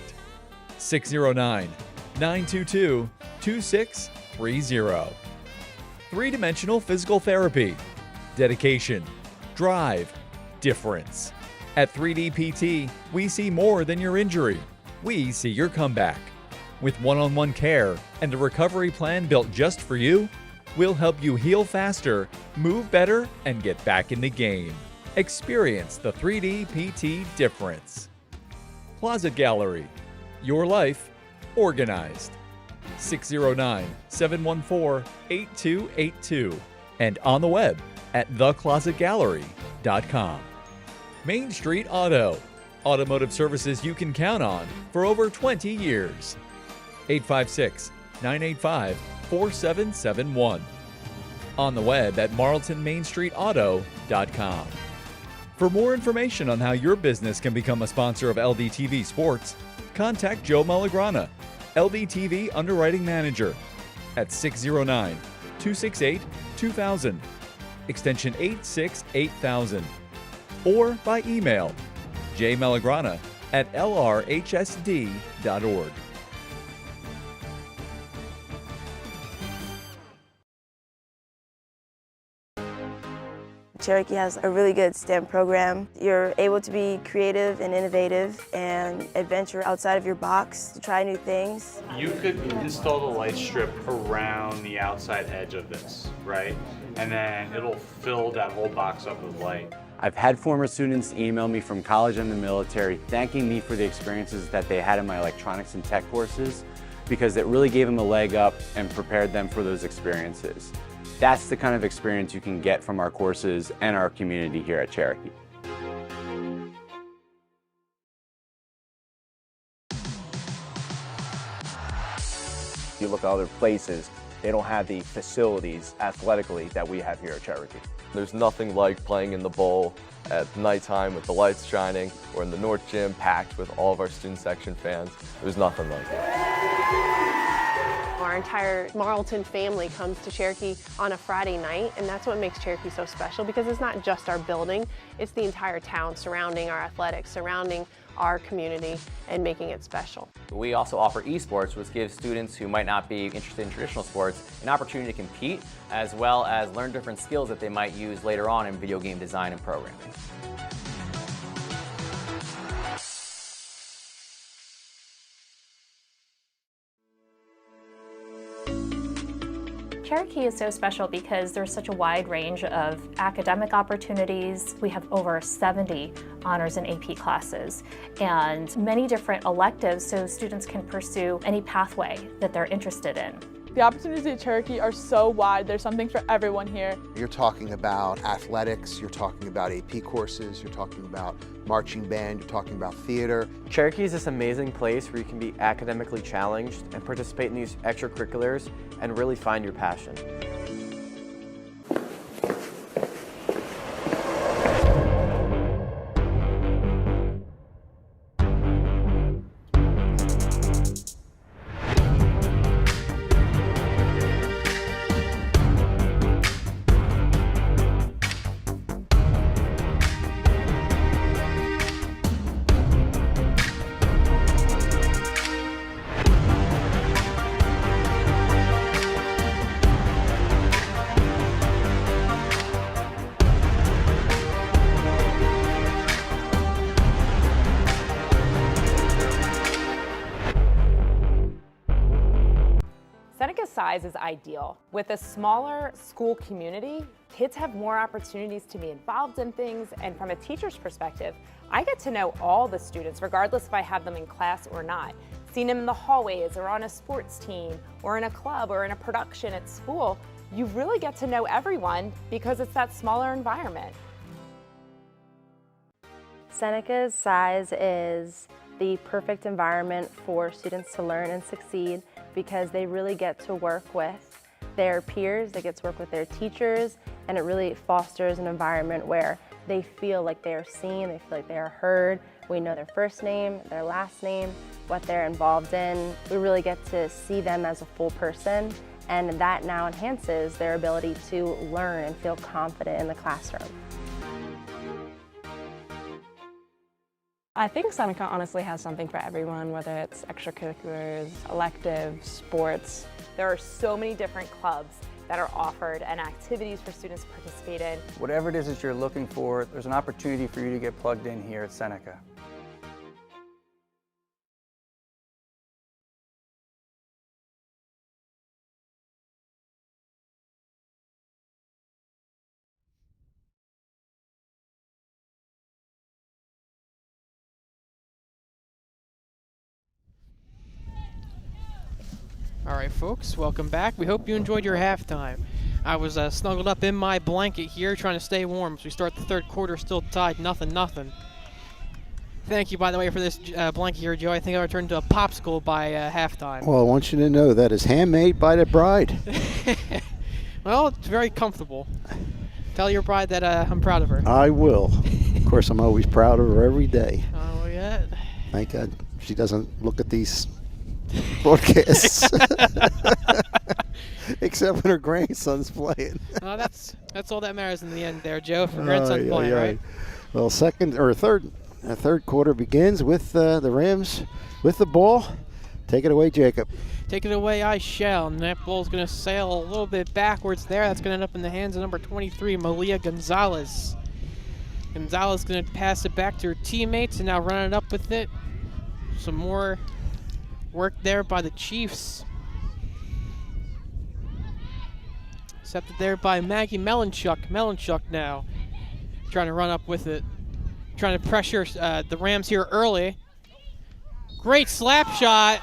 609-922-2630. Three-dimensional physical therapy. Dedication, drive, difference. At 3D PT, we see more than your injury. We see your comeback. With one-on-one care and a recovery plan built just for you, we'll help you heal faster, move better, and get back in the game. Experience the 3D PT difference. Closet Gallery. Your life organized. 609-714-8282 and on the web at theclosetgallery.com. Main Street Auto. Automotive services you can count on for over 20 years. 856-985-4771. On the web at marltonmainstreetauto.com. For more information on how your business can become a sponsor of LDTV Sports, contact Joe Malagrana, LDTV Underwriting Manager, at 609-268-2000, extension 868,000, or by email jmalagrana@lrhsd.org. Cherokee has a really good STEM program. You're able to be creative and innovative and adventure outside of your box to try new things. You could install the light strip around the outside edge of this, right? And then it'll fill that whole box up with light. I've had former students email me from college and the military thanking me for the experiences that they had in my electronics and tech courses because it really gave them a leg up and prepared them for those experiences. That's the kind of experience you can get from our courses and our community here at Cherokee. You look at other places, they don't have the facilities athletically that we have here at Cherokee. There's nothing like playing in the bowl at nighttime with the lights shining, or in the North Gym packed with all of our student section fans. There's nothing like it. Our entire Marlton family comes to Cherokee on a Friday night, and that's what makes Cherokee so special because it's not just our building, it's the entire town surrounding our athletics, surrounding our community, and making it special. We also offer esports, which gives students who might not be interested in traditional sports an opportunity to compete, as well as learn different skills that they might use later on in video game design and programming. Cherokee is so special because there's such a wide range of academic opportunities. We have over 70 honors and AP classes and many different electives so students can pursue any pathway that they're interested in. The opportunities at Cherokee are so wide. There's something for everyone here. You're talking about athletics, you're talking about AP courses, you're talking about marching band, you're talking about theater. Cherokee is this amazing place where you can be academically challenged and participate in these extracurriculars and really find your passion. Seneca's size is ideal. With a smaller school community, kids have more opportunities to be involved in things, and from a teacher's perspective, I get to know all the students, regardless if I have them in class or not. Seeing them in the hallways or on a sports team or in a club or in a production at school, you really get to know everyone because it's that smaller environment. Seneca's size is the perfect environment for students to learn and succeed because they really get to work with their peers, they get to work with their teachers, and it really fosters an environment where they feel like they are seen, they feel like they are heard. We know their first name, their last name, what they're involved in. We really get to see them as a full person, and that now enhances their ability to learn and feel confident in the classroom. I think Seneca honestly has something for everyone, whether it's extracurriculars, electives, sports. There are so many different clubs that are offered and activities for students to participate in. Whatever it is that you're looking for, there's an opportunity for you to get plugged in here at Seneca. All right, folks, welcome back. We hope you enjoyed your halftime. I was snuggled up in my blanket here trying to stay warm as we start the third quarter, still tied 0-0. Thank you, by the way, for this blanket here, Joe. I think I turned into a popsicle by halftime. Well, I want you to know that is handmade by the bride. Well, it's very comfortable. Tell your bride that I'm proud of her. I will. Of course, I'm always proud of her every day. Oh, yeah. Thank God she doesn't look at these broadcasts. Except when her grandson's playing. Oh, that's all that matters in the end there, Joe, for grandson's playing, right? Well, third quarter begins with the Rams with the ball. Take it away, Jacob. Take it away, I shall. And that ball's going to sail a little bit backwards there. That's going to end up in the hands of number 23, Malia Gonzalez. Gonzalez going to pass it back to her teammates and now run it up with it. Some more work there by the Chiefs. Accepted there by Maggie Melanchuk. Melanchuk now trying to run up with it. Trying to pressure the Rams here early. Great slap shot.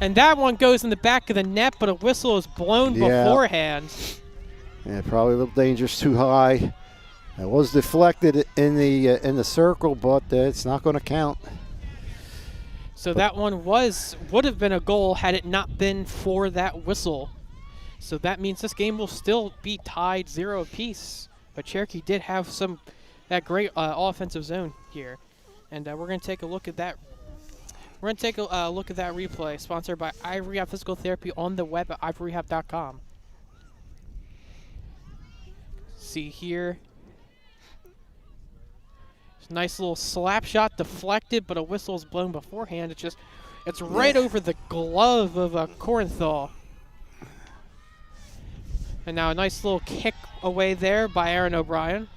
And that one goes in the back of the net, but a whistle is blown beforehand. Yeah, probably a little dangerous, too high. It was deflected in the circle, but it's not going to count. So that one would have been a goal had it not been for that whistle. So that means this game will still be tied 0 apiece. But Cherokee did have that great offensive zone here, and we're going to take a look at that. We're going to take a look at that replay, sponsored by iRehab Physical Therapy on the web at ivorehab.com. See here. Nice little slap shot deflected, but a whistle is blown beforehand. It's right over the glove of Corinthal. And now a nice little kick away there by Aaron O'Brien.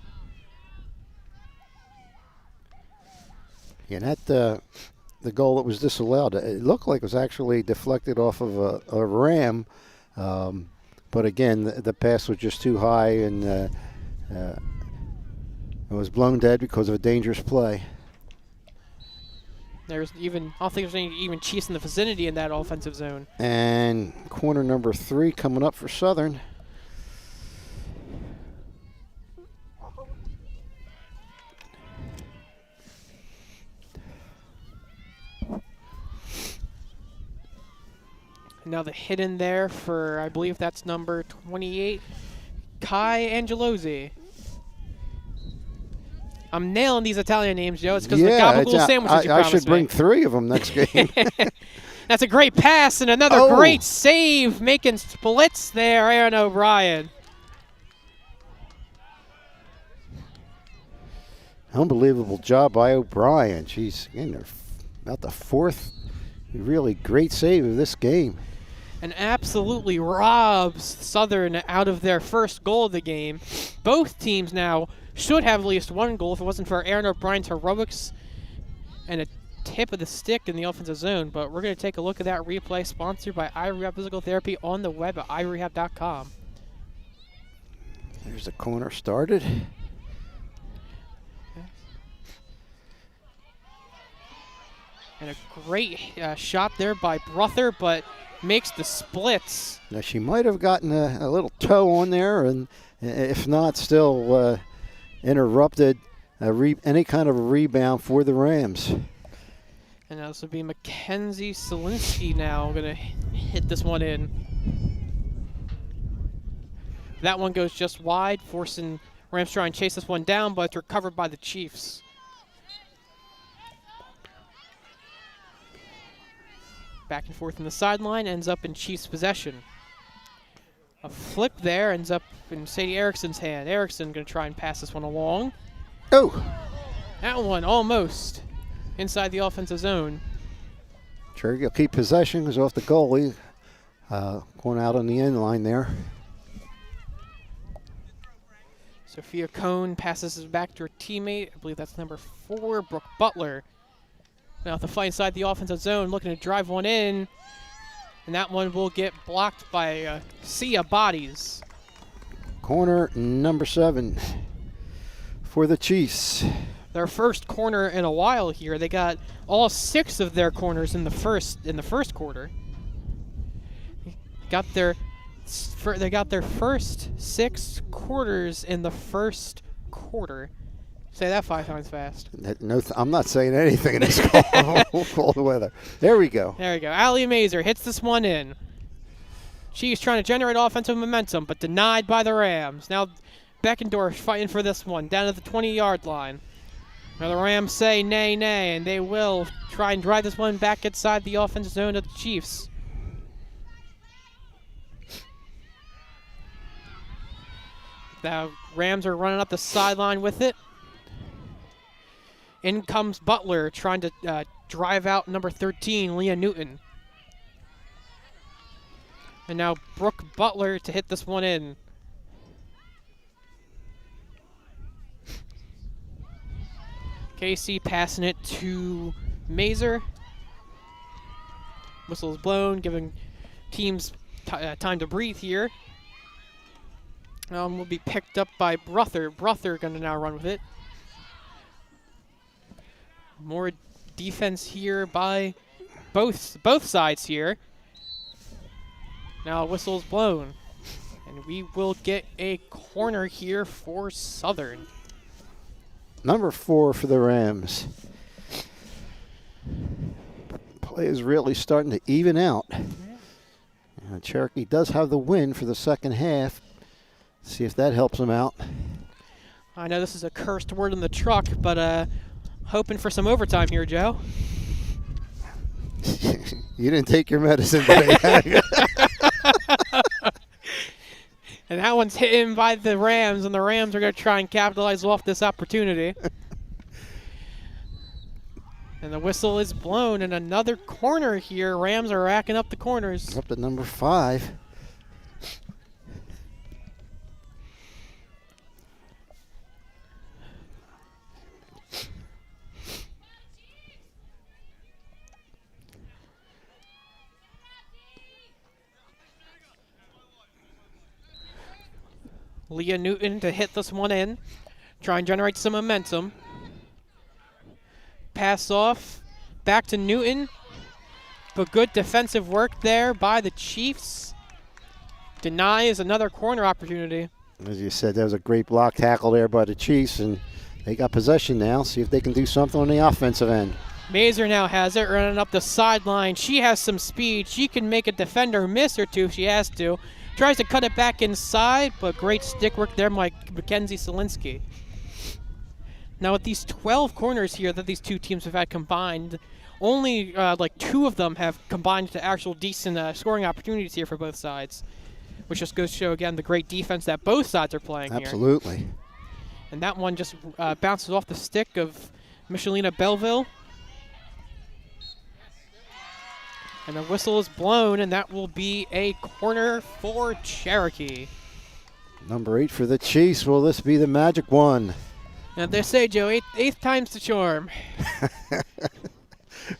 Yeah, and that the goal that was disallowed, it looked like it was actually deflected off of a Ram. But again, the pass was just too high, and it was blown dead because of a dangerous play. I don't think there's any even Chiefs in the vicinity in that offensive zone. And corner number 3 coming up for Southern. Now the hit in there for, I believe that's number 28, Kai Angelozzi. I'm nailing these Italian names, Joe. It's because of the gabagool sandwiches you promised I should bring 3 of them next game. That's a great pass and another great save, making splits there, Aaron O'Brien. Unbelievable job by O'Brien. She's about the 4th really great save of this game. And absolutely robs Southern out of their first goal of the game. Both teams now should have at least one goal if it wasn't for Aaron O'Brien's heroics and a tip of the stick in the offensive zone. But we're going to take a look at that replay, sponsored by iRehab Physical Therapy on the web at iRehab.com. There's the corner started. And a great shot there by Brother, but makes the splits. Now she might have gotten a little toe on there, and if not, still interrupted any kind of a rebound for the Rams. And now this will be Mackenzie Selinski now going to hit this one in. That one goes just wide, forcing Rams to try and chase this one down, but it's recovered by the Chiefs. Back and forth in the sideline, ends up in Chiefs possession. A flip there ends up in Sadie Erickson's hand. Erickson going to try and pass this one along. Oh! That one almost inside the offensive zone. Cherokee will keep possession, goes off the goalie, going out on the end line there. Sophia Cohn passes it back to her teammate. I believe that's number 4, Brooke Butler. Now the fight inside the offensive zone, looking to drive one in. And that one will get blocked by Sia Bodies. Corner number 7 for the Chiefs. Their first corner in a while here. They got all 6 of their corners in the first quarter. They got their first 6 quarters in the first quarter. Say that 5 times fast. No, I'm not saying anything in this cold weather. There we go. There we go. Allie Mazer hits this one in. She's trying to generate offensive momentum, but denied by the Rams. Now Beckendorf fighting for this one down at the 20-yard line. Now the Rams say nay, nay, and they will try and drive this one back inside the offensive zone of the Chiefs. The Rams are running up the sideline with it. In comes Butler trying to drive out number 13, Leah Newton. And now Brooke Butler to hit this one in. Casey passing it to Mazer. Whistle is blown, giving teams time to breathe here. Will be picked up by Brother. Brother going to now run with it. More defense here by both sides here. Now whistle's blown. And we will get a corner here for Southern. Number 4 for the Rams. Play is really starting to even out. Cherokee does have the win for the second half. See if that helps them out. I know this is a cursed word in the truck, but hoping for some overtime here, Joe. You didn't take your medicine today. And that one's hit by the Rams, and the Rams are going to try and capitalize off this opportunity. And the whistle is blown, and another corner here. Rams are racking up the corners. Up to number 5. Leah Newton to hit this one in. Try and generate some momentum. Pass off. Back to Newton. But good defensive work there by the Chiefs. Denies another corner opportunity. As you said, that was a great block tackle there by the Chiefs, and they got possession now. See if they can do something on the offensive end. Mazer now has it running up the sideline. She has some speed. She can make a defender miss or two if she has to. Tries to cut it back inside, but great stick work there by Mackenzie Solinsky. Now with these 12 corners here that these two teams have had combined, only like 2 of them have combined to actual decent scoring opportunities here for both sides, which just goes to show again the great defense that both sides are playing here. Absolutely. And that one just bounces off the stick of Michelina Belleville. And the whistle is blown, and that will be a corner for Cherokee. Number 8 for the Chiefs. Will this be the magic one? Now they say, Joe, eighth time's the charm.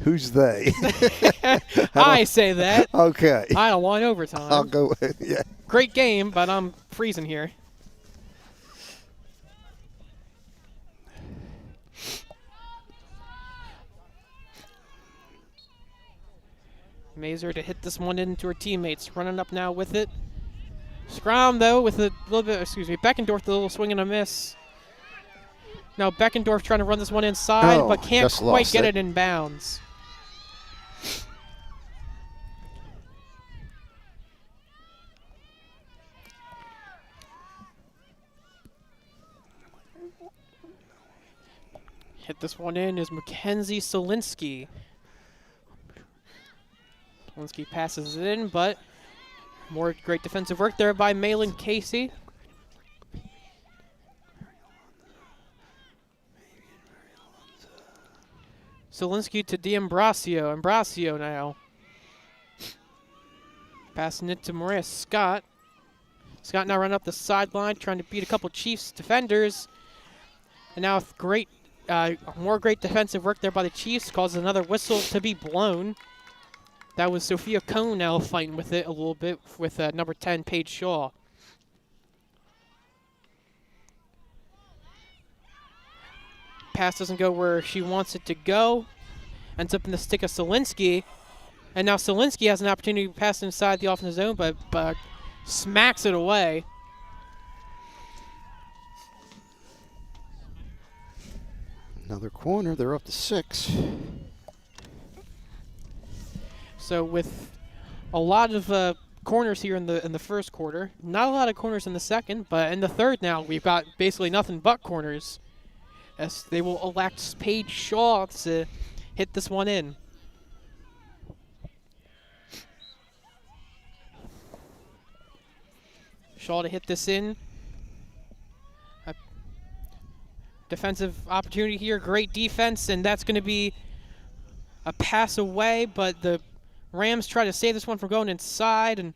Who's they? I say that. Okay. I don't want overtime. I'll go with yeah. Great game, but I'm freezing here. Mazer to hit this one into her teammates. Running up now with it. Scrum, though, with a little bit, Beckendorf, a little swing and a miss. Now Beckendorf trying to run this one inside, but can't quite get it in bounds. Hit this one in is Mackenzie Solinsky. Solinsky passes it in, but more great defensive work there by Malin Casey. Solinsky to D'Ambrosio. Ambrosio now. Passing it to Maria Scott. Scott now running up the sideline, trying to beat a couple Chiefs defenders. And now with more great defensive work there by the Chiefs, causes another whistle to be blown. That was Sophia Cohn now fighting with it a little bit with number 10, Paige Shaw. Pass doesn't go where she wants it to go. Ends up in the stick of Solinsky. And now Solinsky has an opportunity to pass inside the offensive zone, but smacks it away. Another corner. They're up to 6. So with a lot of corners here in the first quarter, not a lot of corners in the second, but in the third now we've got basically nothing but corners, as they will elect Paige Shaw to hit this one in. Shaw to hit this in. A defensive opportunity here, great defense, and that's going to be a pass away, but the Rams try to save this one from going inside, and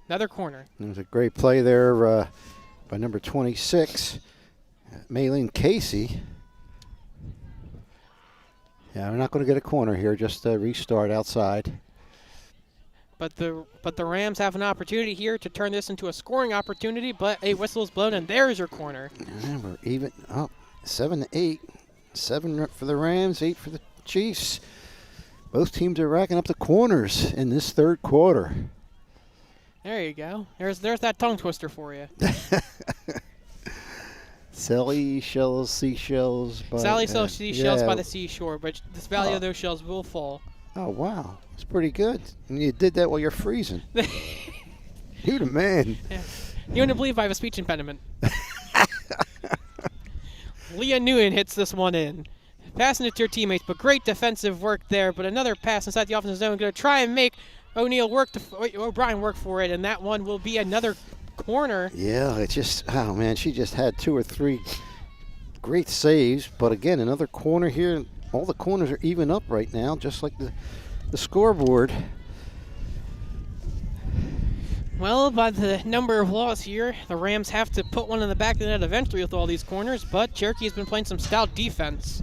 another corner. There's a great play there by number 26, Maylene Casey. Yeah, we're not going to get a corner here, just a restart outside. But the Rams have an opportunity here to turn this into a scoring opportunity, but a whistle is blown, and there's your corner. And we're even up 7-8. 7 for the Rams, 8 for the Chiefs. Both teams are racking up the corners in this third quarter. There you go. There's that tongue twister for you. Sally sells seashells. Sally sells seashells by the seashore, but the value of those shells will fall. Oh, wow. That's pretty good. And you did that while you're freezing. You're the man. Yeah. You wouldn't believe I have a speech impediment. Leah Nguyen hits this one in. Passing it to her teammates, but great defensive work there. But another pass inside the offensive zone. Going to try and make O'Brien work for it, and that one will be another corner. Yeah, it just, oh man, she just had 2 or 3 great saves. But again, another corner here. All the corners are even up right now, just like the scoreboard. Well, by the number of laws here, the Rams have to put one in the back of the net eventually with all these corners, but Cherokee has been playing some stout defense.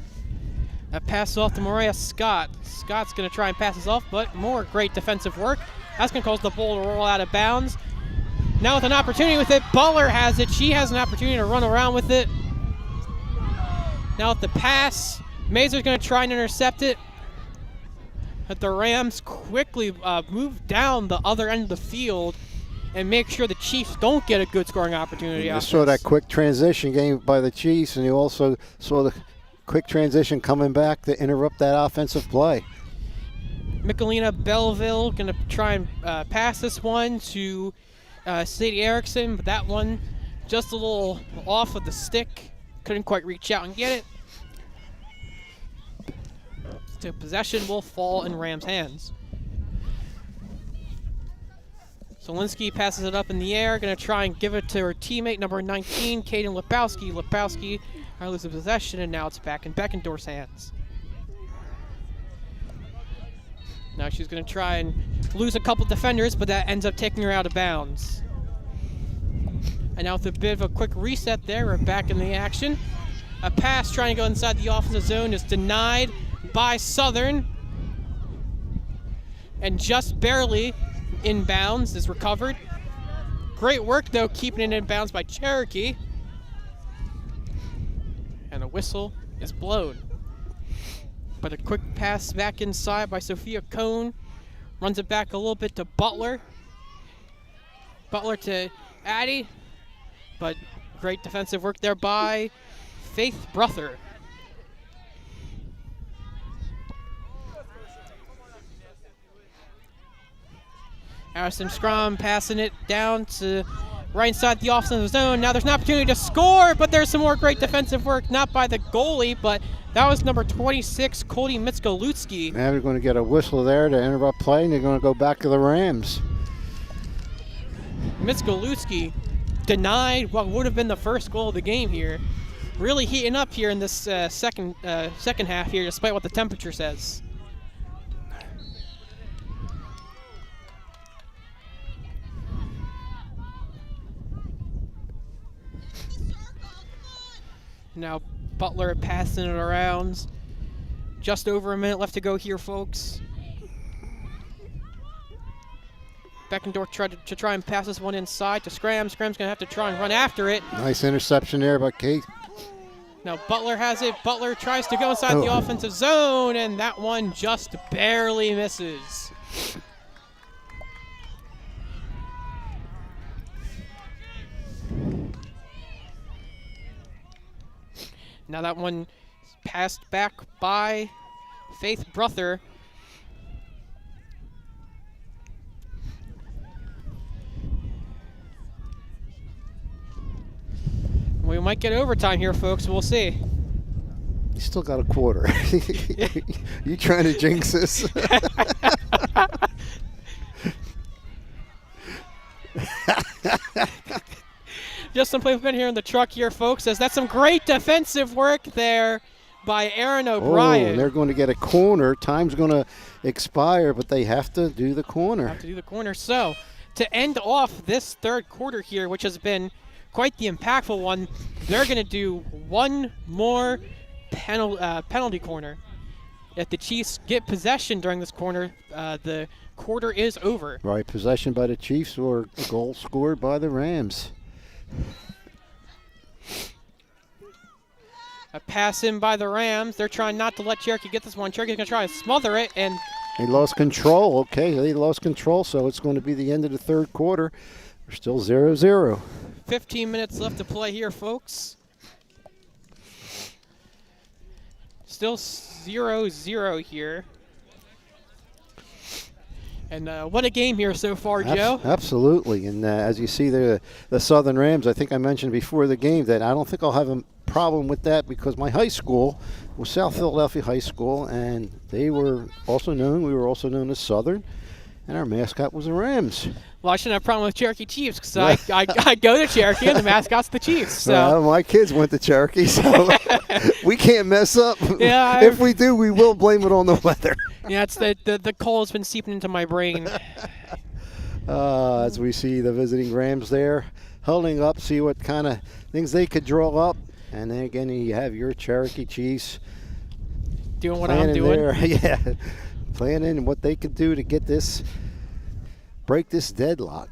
That pass off to Maria Scott. Scott's going to try and pass this off, but more great defensive work. That's going to cause the ball to roll out of bounds. Now with an opportunity with it, Butler has it. She has an opportunity to run around with it. Now with the pass, Mazur's going to try and intercept it. But the Rams quickly move down the other end of the field and make sure the Chiefs don't get a good scoring opportunity. You saw that quick transition game by the Chiefs, and you also saw the quick transition coming back to interrupt that offensive play. Michelina Belleville going to try and pass this one to Sadie Erickson, but that one just a little off of the stick. Couldn't quite reach out and get it. So possession will fall in Rams' hands. Solinsky passes it up in the air, going to try and give it to her teammate, number 19, Kaden Lepowski. Lepowski loses possession, and now it's back in Beckendorf's hands. Now she's going to try and lose a couple defenders, but that ends up taking her out of bounds. And now with a bit of a quick reset there, we're back in the action. A pass trying to go inside the offensive zone is denied by Southern. And just barely inbounds is recovered. Great work, though, keeping it inbounds by Cherokee. And a whistle is blown. But a quick pass back inside by Sophia Cohn. Runs it back a little bit to Butler. Butler to Addie. But great defensive work there by Faith Brother. Harrison Scrum passing it down to right inside the offensive zone. Now there's an opportunity to score, but there's some more great defensive work, not by the goalie, but that was number 26, Cody Mitskalutsky. Now they're going to get a whistle there to interrupt play, and they're going to go back to the Rams. Mitskalutsky denied what would have been the first goal of the game here. really heating up here in this second half here, despite what the temperature says. Now Butler passing it around. Just over a minute left to go here, folks. Beckendorf tried to try and pass this one inside to Scram. Scram's going to have to try and run after it. Nice interception there by Kate. Now Butler has it. Butler tries to go inside the offensive zone, and that one just barely misses. Now that one passed back by Faith Brother. We might get overtime here, folks. We'll see. You still got a quarter. You trying to jinx this? Just some movement here in the truck here, folks, as that's some great defensive work there by Aaron O'Brien. Oh, and they're going to get a corner. Time's going to expire, but they have to do the corner. Have to do the corner. So, to end off this third quarter here, which has been quite the impactful one, they're going to do one more penalty corner. If the Chiefs get possession during this corner, the quarter is over. Right, possession by the Chiefs or a goal scored by the Rams. A pass in by the Rams. They're trying not to let Cherokee get this one. Cherokee's going to try to smother it, and they lost control. Okay, they lost control, so it's going to be the end of the third quarter. We're still 0-0. 15 minutes left to play here, folks. Still 0-0 here. And what a game here so far, Joe. Absolutely. And as you see there, the Southern Rams, I think I mentioned before the game that I don't think I'll have a problem with that because my high school was South Philadelphia High School, and we were also known as Southern, and our mascot was the Rams. Well, I shouldn't have a problem with Cherokee Chiefs because I go to Cherokee and the mascot's the Chiefs. So. Well, my kids went to Cherokee, so we can't mess up. Yeah, if we do, we will blame it on the weather. Yeah, it's the coal has been seeping into my brain. As we see the visiting Rams there, holding up, see what kind of things they could draw up. And then again, you have your Cherokee Chiefs doing what I'm doing. Yeah, planning what they could do to break this deadlock.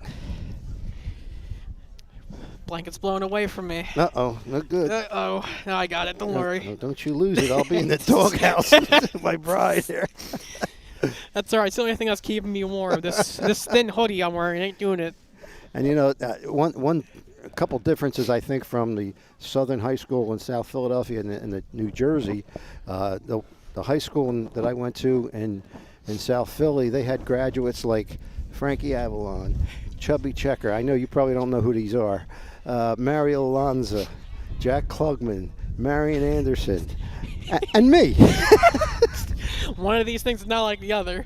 Blanket's blowing away from me. Uh-oh, not good. Uh-oh, no, I got it. Don't worry. No, don't you lose it. I'll be in the doghouse with my bride here. That's all right. It's the only thing that's keeping me warm. This thin hoodie I'm wearing ain't doing it. And a couple differences, I think, from the Southern High School in South Philadelphia and the New Jersey. The high school that I went to in South Philly, they had graduates like Frankie Avalon, Chubby Checker. I know you probably don't know who these are. Mario Alonza, Jack Klugman, Marion Anderson, and me. One of these things is not like the other.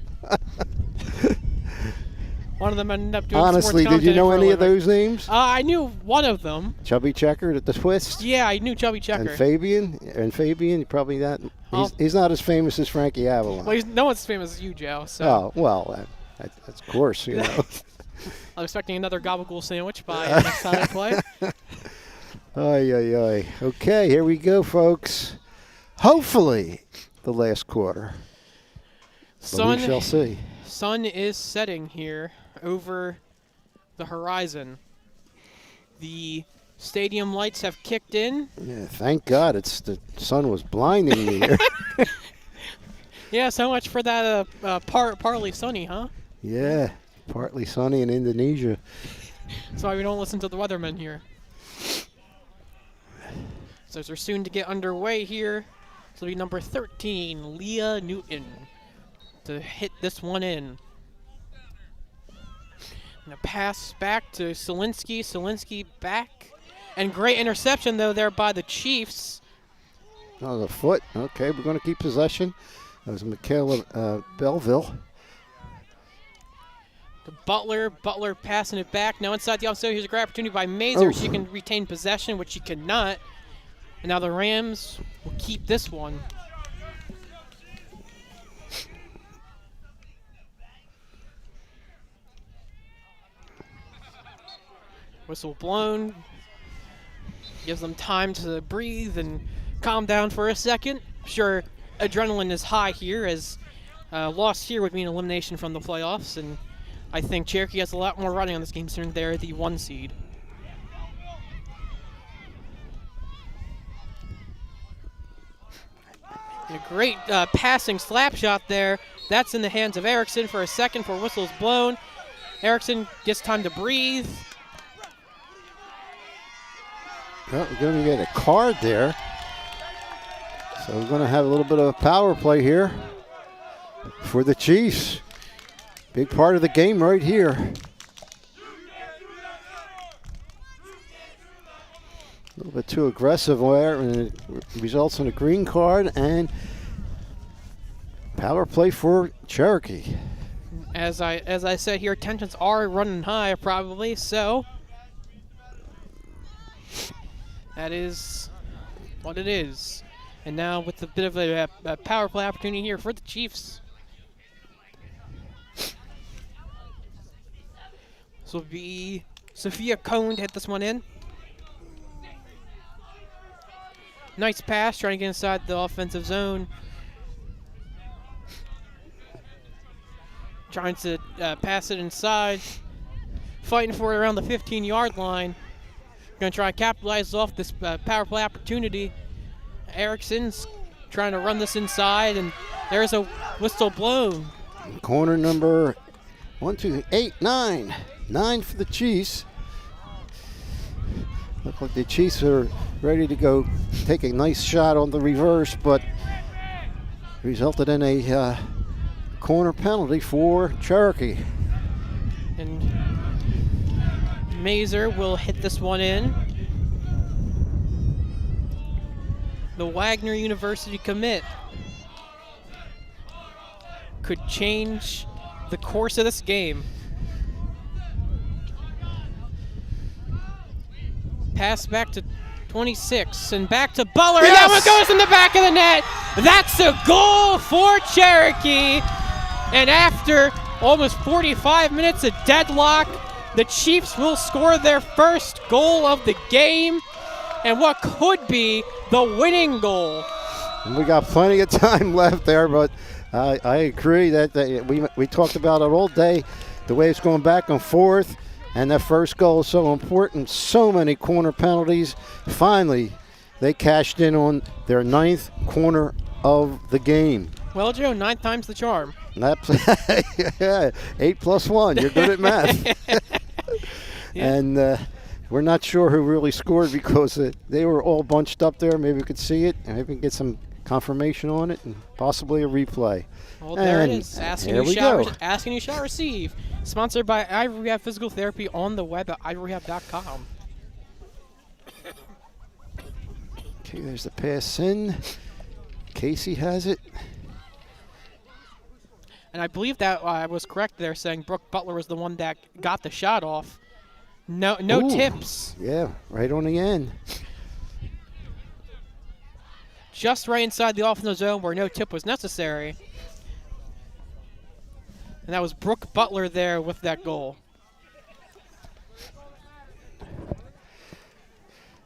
One of them ended up doing Honestly, sports did you know any of living. those names? I knew one of them. Chubby Checker, the Twist. Yeah, I knew Chubby Checker. And Fabian, probably not. He's not as famous as Frankie Avalon. Well, no one's as famous as you, Joe. So. Oh, well, that's of course, you know. I'm expecting another gabagool sandwich by next time I play. Ay. Okay, here we go, folks. Hopefully, the last quarter. But we shall see. Sun is setting here over the horizon. The stadium lights have kicked in. Yeah, thank God. The sun was blinding me here. Yeah, so much for that partly sunny, huh? Yeah, partly sunny in Indonesia. That's why we don't listen to the weathermen here. So they're soon to get underway here. This will be number 13, Leah Newton, to hit this one in. And a pass back to Solinsky. Solinsky back. And great interception, though, there by the Chiefs. Oh, the foot. Okay, we're going to keep possession. That was Michaela Belleville. To Butler passing it back. Now inside the offside, here's a great opportunity by Mazer. She can retain possession, which she cannot. And now the Rams will keep this one. Whistle blown. Gives them time to breathe and calm down for a second. Sure, adrenaline is high here, as loss here would mean elimination from the playoffs, and I think Cherokee has a lot more running on this game considering they're the 1 seed. And a great passing slap shot there. That's in the hands of Erickson for a second for whistles blown. Erickson gets time to breathe. Well, we're going to get a card there. So we're going to have a little bit of a power play here for the Chiefs. Big part of the game right here. A little bit too aggressive there, and it results in a green card and power play for Cherokee. As I said here, tensions are running high probably, so that is what it is. And now with a bit of a power play opportunity here for the Chiefs. This will be Sophia Cohn to hit this one in. Nice pass, trying to get inside the offensive zone. Trying to pass it inside. Fighting for it around the 15-yard line. Going to try and capitalize off this power play opportunity. Erickson's trying to run this inside, and there's a whistle blown. Corner number 1, 2, 8, 9. 9 for the Chiefs. Look like the Chiefs are ready to go take a nice shot on the reverse, but resulted in a corner penalty for Cherokee. And Mazer will hit this one in. The Wagner University commit could change the course of this game. Pass back to 26 and back to Butler. Yes! And that one goes in the back of the net. That's a goal for Cherokee. And after almost 45 minutes of deadlock, the Chiefs will score their first goal of the game and what could be the winning goal. And we got plenty of time left there, but I agree that we talked about it all day, the way it's going back and forth. And that first goal is so important. So many corner penalties. Finally, they cashed in on their 9th corner of the game. Well, Joe, 9 times the charm. Yeah, 8 plus 1. You're good at math. Yeah. And we're not sure who really scored because they were all bunched up there. Maybe we could see it, and maybe we can get some confirmation on it and possibly a replay. Well, there it is. Asking you shall receive. Sponsored by Ivory Rehab Physical Therapy on the web at ivorehab.com. Okay, there's the pass in. Casey has it. And I believe that I was correct there saying Brooke Butler was the one that got the shot off. No Ooh, tips. Yeah, right on the end. Just right inside the offensive zone where no tip was necessary. And that was Brooke Butler there with that goal.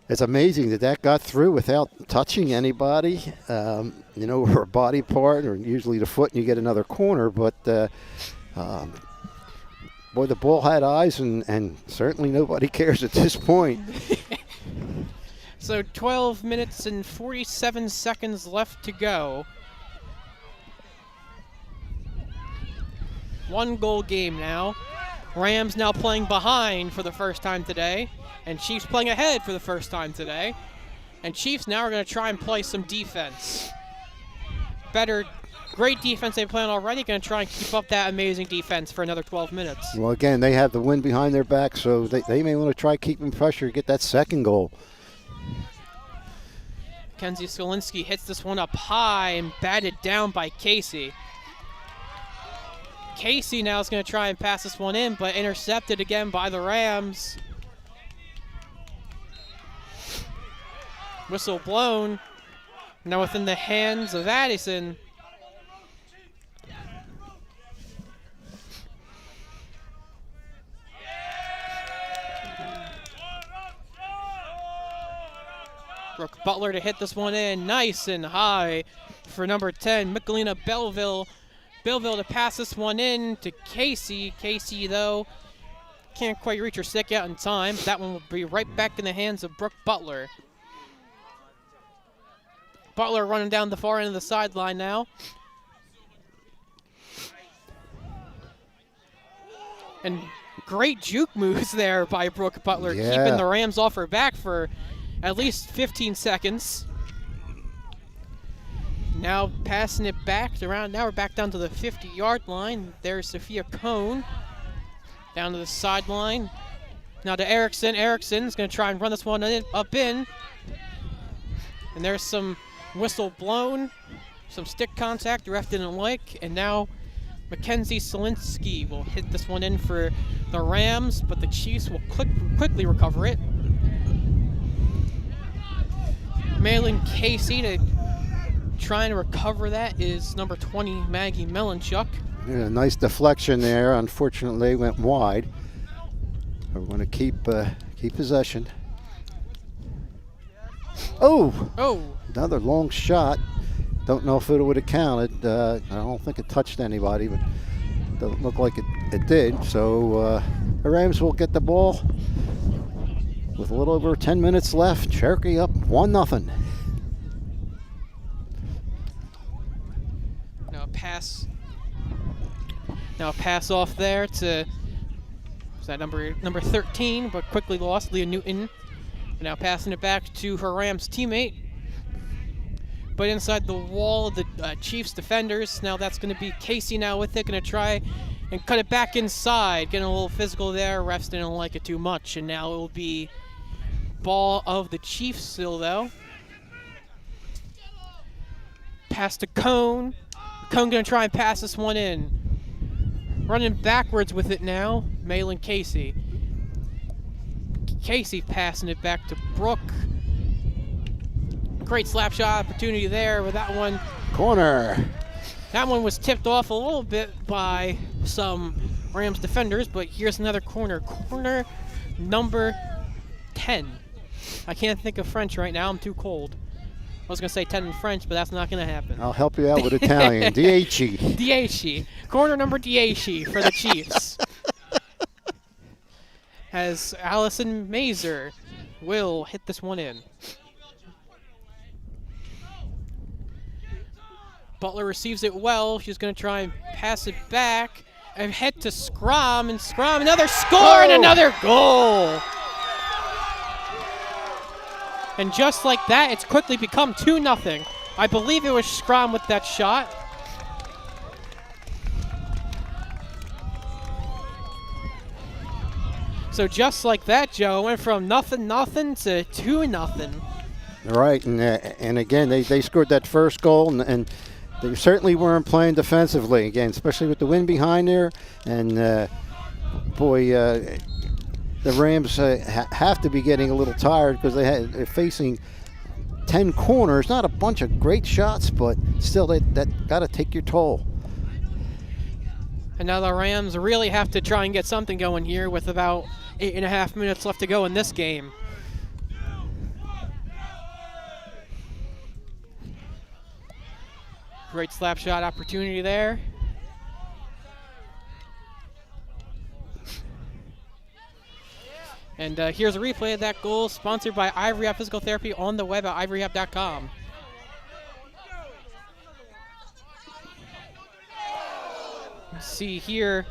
It's amazing that got through without touching anybody, or a body part, or usually the foot, and you get another corner. But, boy, the ball had eyes, and certainly nobody cares at this point. So 12 minutes and 47 seconds left to go. 1-goal game now. Rams now playing behind for the first time today, and Chiefs playing ahead for the first time today. And Chiefs now are going to try and play some defense. Great defense they play on already, going to try and keep up that amazing defense for another 12 minutes. Well, again, they have the wind behind their back, so they may want to try keeping pressure to get that second goal. Kenzie Skolinski hits this one up high and batted down by Casey. Casey now is going to try and pass this one in, but intercepted again by the Rams. Whistle blown. Now within the hands of Addison. Brooke Butler to hit this one in nice and high for number 10, Michelina Belleville. Belleville to pass this one in to Casey. Casey, though, can't quite reach her stick out in time. That one will be right back in the hands of Brooke Butler. Butler running down the far end of the sideline now. And great juke moves there by Brooke Butler, keeping the Rams off her back for at least 15 seconds. Now passing it back around. Now we're back down to the 50-yard line. There's Sophia Cohn down to the sideline. Now to Erickson. Erickson's going to try and run this one up in. And there's some whistle blown, some stick contact the ref didn't like. And now Mackenzie Solinsky will hit this one in for the Rams, but the Chiefs will quickly recover it. Malin Casey to try and recover that is number 20, Maggie Melanchuk. Yeah, nice deflection there. Unfortunately, went wide. We're going to keep possession. Oh! Another long shot. Don't know if it would have counted. I don't think it touched anybody, but it doesn't look like it did. So the Rams will get the ball with a little over 10 minutes left. Cherokee up 1-0. Now pass off there to that number 13, but quickly lost, Leah Newton. And now passing it back to her Rams teammate. But inside the wall of the Chiefs defenders. Now that's going to be Casey now with it, going to try and cut it back inside. Getting a little physical there. Refs didn't like it too much. And now it will be ball of the Chiefs still, though. Pass to Cone. Cone going to try and pass this one in. Running backwards with it now, Malin Casey. Casey passing it back to Brooke. Great slap shot opportunity there with that one. Corner. That one was tipped off a little bit by some Rams defenders, but here's another corner. Corner number 10. I can't think of French right now. I'm too cold. I was going to say 10 in French, but that's not going to happen. I'll help you out with Italian. Dieci. Dieci. Corner number Dieci for the Chiefs. As Allison Mazer will hit this one in. Butler receives it well. She's going to try and pass it back. Ahead to Scrum, and Scrum, another score and another goal. And just like that, it's quickly become 2-0. I believe it was Scrum with that shot. So just like that, Joe, went from 0-0 to 2-0. Right, and again, they scored that first goal, and they certainly weren't playing defensively, again, especially with the wind behind there. And, boy, the Rams have to be getting a little tired because they're facing 10 corners. Not a bunch of great shots, but still that got to take your toll. And now the Rams really have to try and get something going here with about 8.5 minutes left to go in this game. Great slap shot opportunity there. And here's a replay of that goal, sponsored by Ivory Hab Physical Therapy on the web at ivoryhab.com. See here,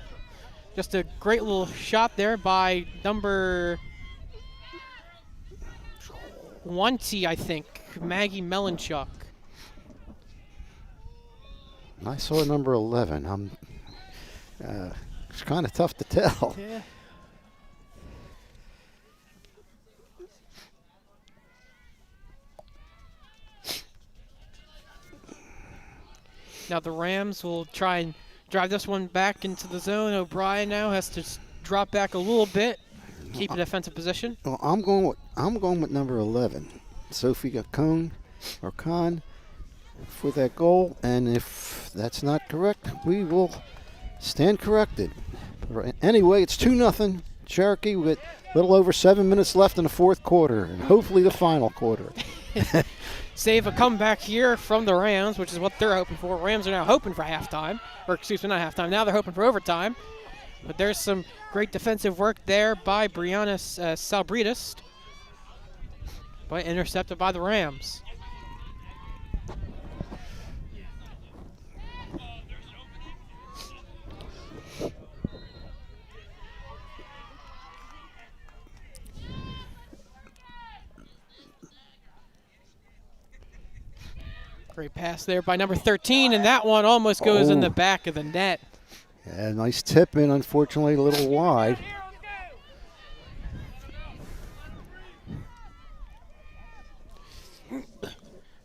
just a great little shot there by number 20, I think, Maggie Melanchuk. I saw number 11. It's kind of tough to tell. Yeah. Now the Rams will try and drive this one back into the zone. O'Brien now has to drop back a little bit, keep a defensive position. Well, I'm going with number 11. Sophia Khan for that goal. And if that's not correct, we will stand corrected. Anyway, it's 2-0 Cherokee with a little over 7 minutes left in the fourth quarter, and hopefully the final quarter. Save a comeback here from the Rams, which is what they're hoping for. Rams are now hoping for halftime. Or, excuse me, not halftime. Now they're hoping for overtime. But there's some great defensive work there by Brianna Salbridis. But intercepted by the Rams. Great pass there by number 13, and that one almost goes in the back of the net. Yeah, nice tip in, unfortunately a little wide.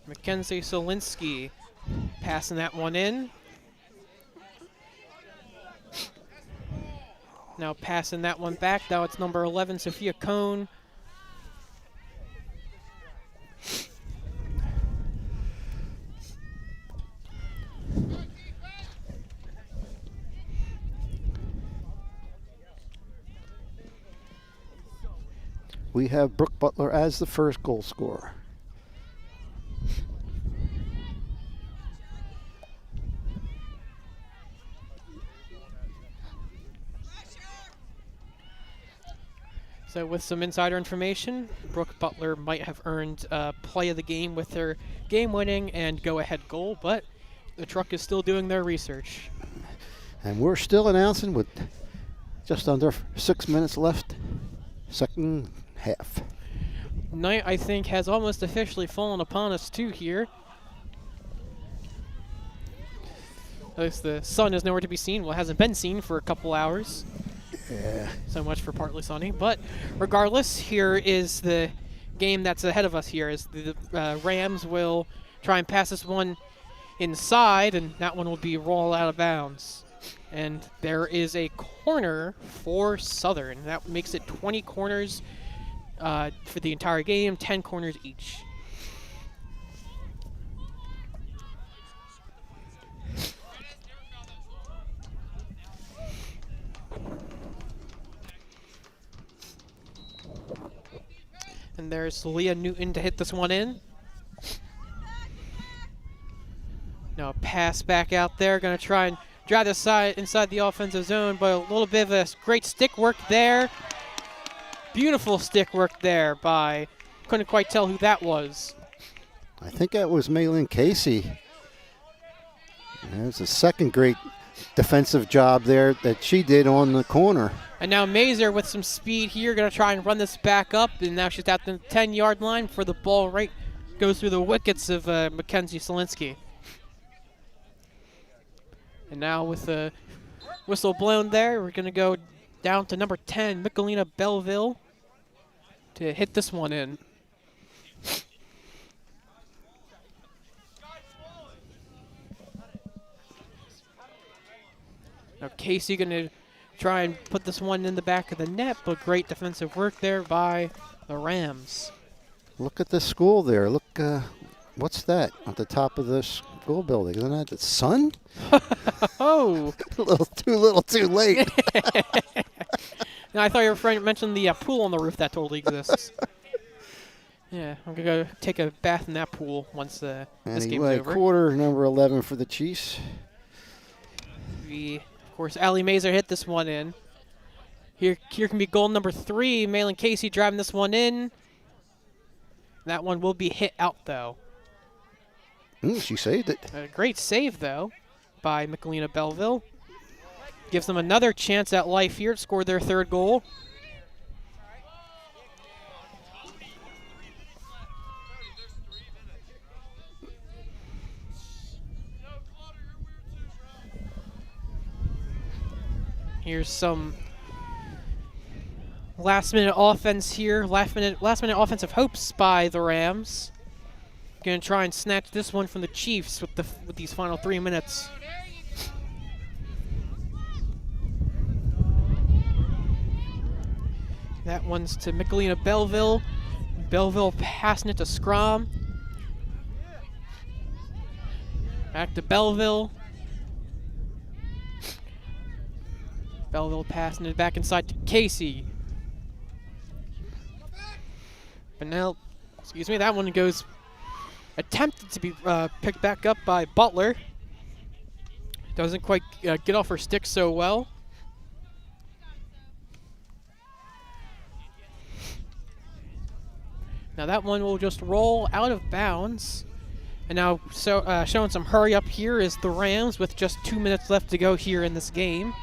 Mackenzie Solinsky passing that one in. Now passing that one back. Now it's number 11, Sophia Cohn. We have Brooke Butler as the first goal scorer. So with some insider information, Brooke Butler might have earned play of the game with her game-winning and go-ahead goal, but the truck is still doing their research. And we're still announcing with just under 6 minutes left, second half. Night, I think, has almost officially fallen upon us too here. At least the sun is nowhere to be seen. Well, it hasn't been seen for a couple hours. Yeah. So much for partly sunny. But regardless, here is the game that's ahead of us here. Is the Rams will try and pass this one inside, and that one will be rolled out of bounds. And there is a corner for Southern. That makes it 20 corners for the entire game, 10 corners each. And there's Leah Newton to hit this one in. Now a pass back out there. Going to try and drive this side inside the offensive zone, but a little bit of a great stick work there. Beautiful stick work there by, couldn't quite tell who that was. I think that was Maylin Casey. There's a second great defensive job there that she did on the corner. And now Mazer with some speed here, going to try and run this back up, and now she's at the 10-yard line for the ball right, goes through the wickets of Mackenzie Solinsky. And now with the whistle blown there, we're going to go down to number 10, Michelina Belleville, to hit this one in. Now Casey going to try and put this one in the back of the net, but great defensive work there by the Rams. Look at the school there. Look, what's that at the top of the school building? Isn't that the sun? Oh! a little too late. Now, I thought your friend mentioned the pool on the roof that totally exists. Yeah, I'm going to go take a bath in that pool once this game's over. Quarter number 11 for the Chiefs. Of course, Allie Mazer hit this one in. Here can be goal number 3. Maylin Casey driving this one in. That one will be hit out, though. She saved it. A great save, though, by Michelina Belleville. Gives them another chance at life here to score their third goal. Here's some last-minute offense here. Last-minute offensive hopes by the Rams. Going to try and snatch this one from the Chiefs with these final 3 minutes. That one's to Michelina Belleville. Belleville passing it to Scrum. Back to Belleville. Belleville passing it back inside to Casey. But now, excuse me, that one goes attempted to be picked back up by Butler. Doesn't quite get off her stick so well. Now that one will just roll out of bounds. And now showing some hurry up here is the Rams with just 2 minutes left to go here in this game.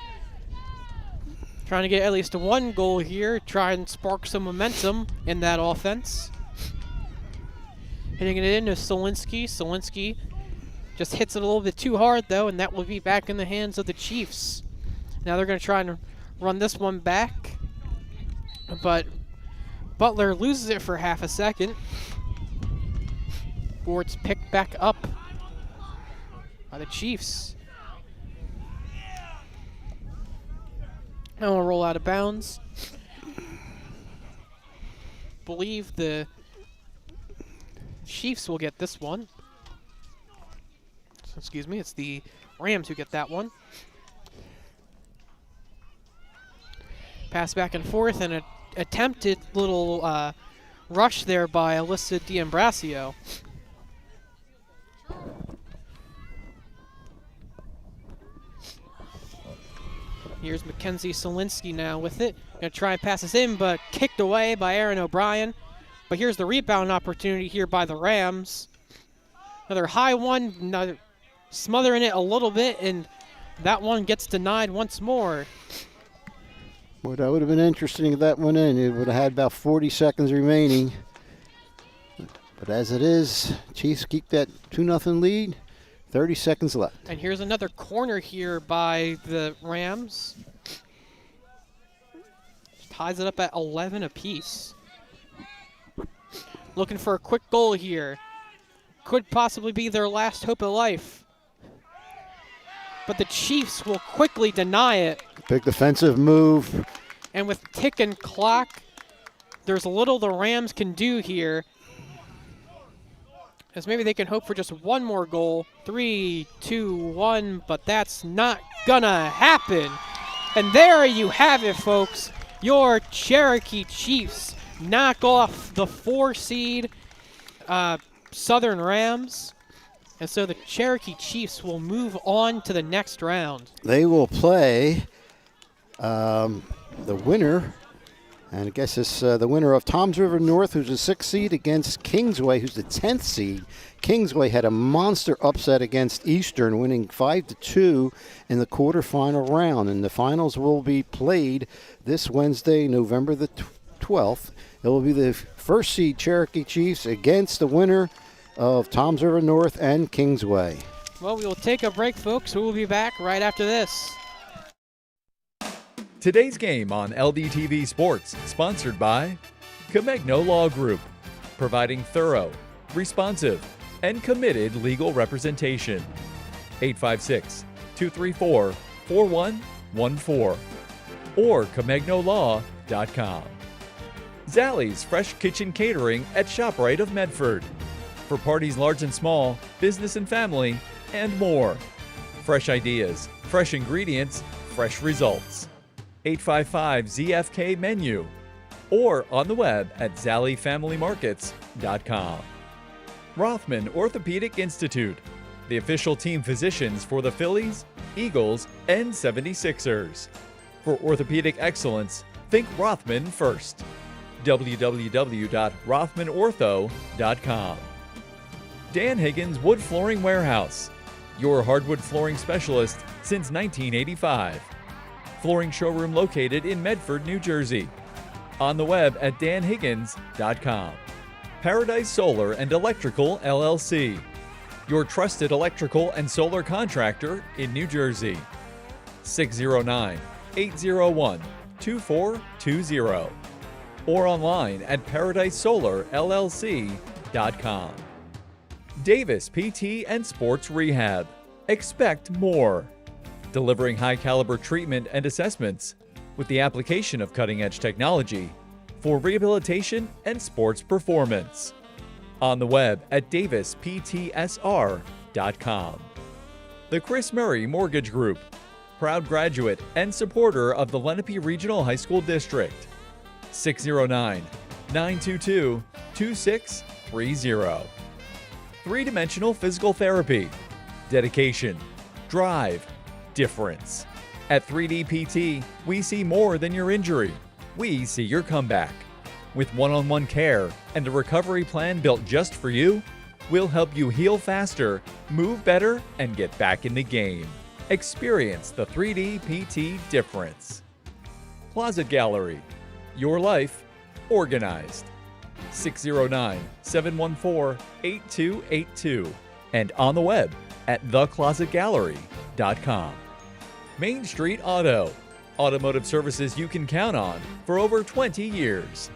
Trying to get at least one goal here, try and spark some momentum in that offense. Hitting it in to Solinsky. Solinsky just hits it a little bit too hard though, and that will be back in the hands of the Chiefs. Now they're going to try and run this one back, but Butler loses it for half a second. Before it's picked back up by the Chiefs. Now we'll roll out of bounds. Believe the Chiefs will get this one. So, excuse me, it's the Rams who get that one. Pass back and forth, and an attempted little rush there by Alyssa D'Ambrosio. Here's Mackenzie Solinsky now with it. Gonna try and pass this in, but kicked away by Aaron O'Brien. But here's the rebound opportunity here by the Rams. Another high one, another smothering it a little bit, and that one gets denied once more. Boy, that would have been interesting if that went in. It would have had about 40 seconds remaining. But as it is, Chiefs keep that 2-0 lead. 30 seconds left. And here's another corner here by the Rams. Ties it up at 11 apiece. Looking for a quick goal here. Could possibly be their last hope of life. But the Chiefs will quickly deny it. Big defensive move. And with tick and clock, there's little the Rams can do here. As maybe they can hope for just one more goal. 3, 2, 1, but that's not gonna happen. And there you have it, folks. Your Cherokee Chiefs knock off the 4 seed Southern Rams. And so the Cherokee Chiefs will move on to the next round. They will play the winner. And I guess it's the winner of Toms River North, who's the 6th seed, against Kingsway, who's the 10th seed. Kingsway had a monster upset against Eastern, winning 5-2 in the quarterfinal round. And the finals will be played this Wednesday, November the 12th. It will be the 1st seed Cherokee Chiefs against the winner of Toms River North and Kingsway. Well, we will take a break, folks. We will be back right after this. Today's game on LDTV Sports, sponsored by Comegno Law Group, providing thorough, responsive, and committed legal representation. 856-234-4114 or ComegnoLaw.com. Zallie's Fresh Kitchen Catering at ShopRite of Medford. For parties large and small, business and family, and more. Fresh ideas, fresh ingredients, fresh results. 855-ZFK menu or on the web at ZallieFamilyMarkets.com. Rothman Orthopedic Institute, the official team physicians for the Phillies, Eagles, and 76ers. For orthopedic excellence, think Rothman first. www.rothmanortho.com. Dan Higgins Wood Flooring Warehouse, your hardwood flooring specialist since 1985. Flooring showroom located in Medford, New Jersey. On the web at danhiggins.com. Paradise Solar and Electrical LLC, your trusted electrical and solar contractor in New Jersey. 609-801-2420 or online at paradisesolarllc.com. Davis PT and Sports Rehab. Expect more. Delivering high-caliber treatment and assessments with the application of cutting-edge technology. for rehabilitation and sports performance. On the web at davisptsr.com. The Chris Murray Mortgage Group, proud graduate and supporter of the Lenape Regional High School District. 609-922-2630. Three-dimensional physical therapy. Dedication, drive, difference. At 3D PT, we see more than your injury. We see your comeback. With one-on-one care and a recovery plan built just for you, we'll help you heal faster, move better, and get back in the game. Experience the 3D PT difference. Closet Gallery, your life organized. 609-714-8282 and on the web at theclosetgallery.com. Main Street Auto, automotive services you can count on for over 20 years.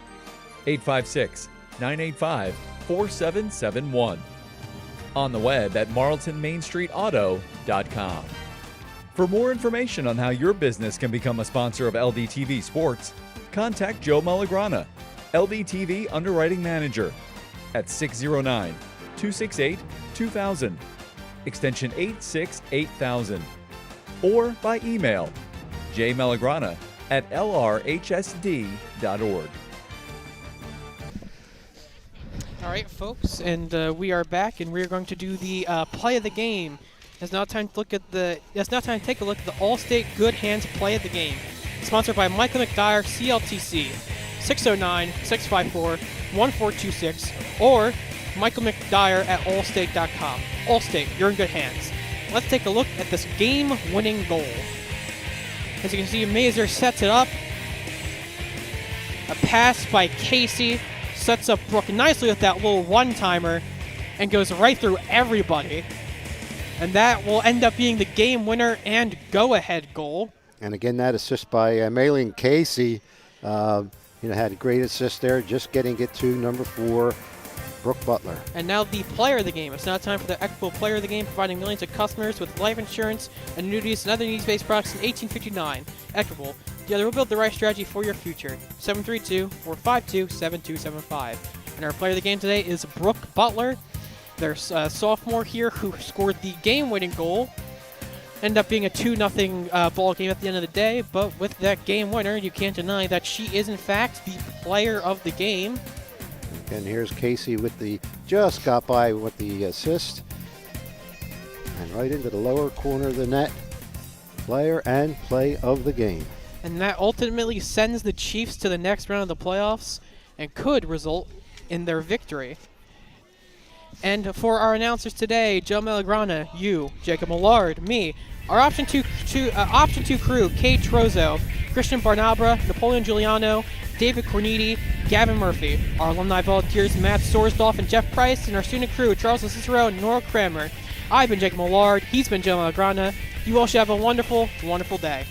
856-985-4771. On the web at marltonmainstreetauto.com. For more information on how your business can become a sponsor of LDTV Sports, contact Joe Malagrana, LDTV Underwriting Manager, at 609-268-2000, extension 868,000, or by email jmalagrana@lrhsd.org. All right, folks, and we are back, and we're going to do the play of the game. It's now time to take a look at the All-State Good Hands play of the game. Sponsored by Michael McDyer, CLTC, 609-654-1426, or Michael McDyer at allstate.com. Allstate, you're in good hands. Let's take a look at this game-winning goal. As you can see, Mazer sets it up. A pass by Casey sets up Brooke nicely with that little one-timer and goes right through everybody. And that will end up being the game winner and go-ahead goal. And again, that assist by Maylene Casey, had a great assist there, just getting it to number 4, Brooke Butler. And now the player of the game. It's now time for the Equitable Player of the Game, providing millions of customers with life insurance, annuities, and other needs-based products since 1859. Equitable. Together we'll build the right strategy for your future. 732-452-7275. And our player of the game today is Brooke Butler. There's a sophomore here who scored the game-winning goal. Ended up being a 2-0 ball game at the end of the day, but with that game winner, you can't deny that she is in fact the player of the game. And here's Casey with just got by with the assist. And right into the lower corner of the net. Player and play of the game. And that ultimately sends the Chiefs to the next round of the playoffs and could result in their victory. And for our announcers today, Joe Malagrana, you, Jacob Millard, me, our Option 2 crew, Kate Trozo, Christian Barnabra, Napoleon Giuliano, David Corniti, Gavin Murphy, our alumni volunteers, Matt Sorsdorf and Jeff Price, and our student crew, Charles Cicero and Nora Kramer. I've been Jacob Millard, he's been Joe Malagrana. You all should have a wonderful, wonderful day.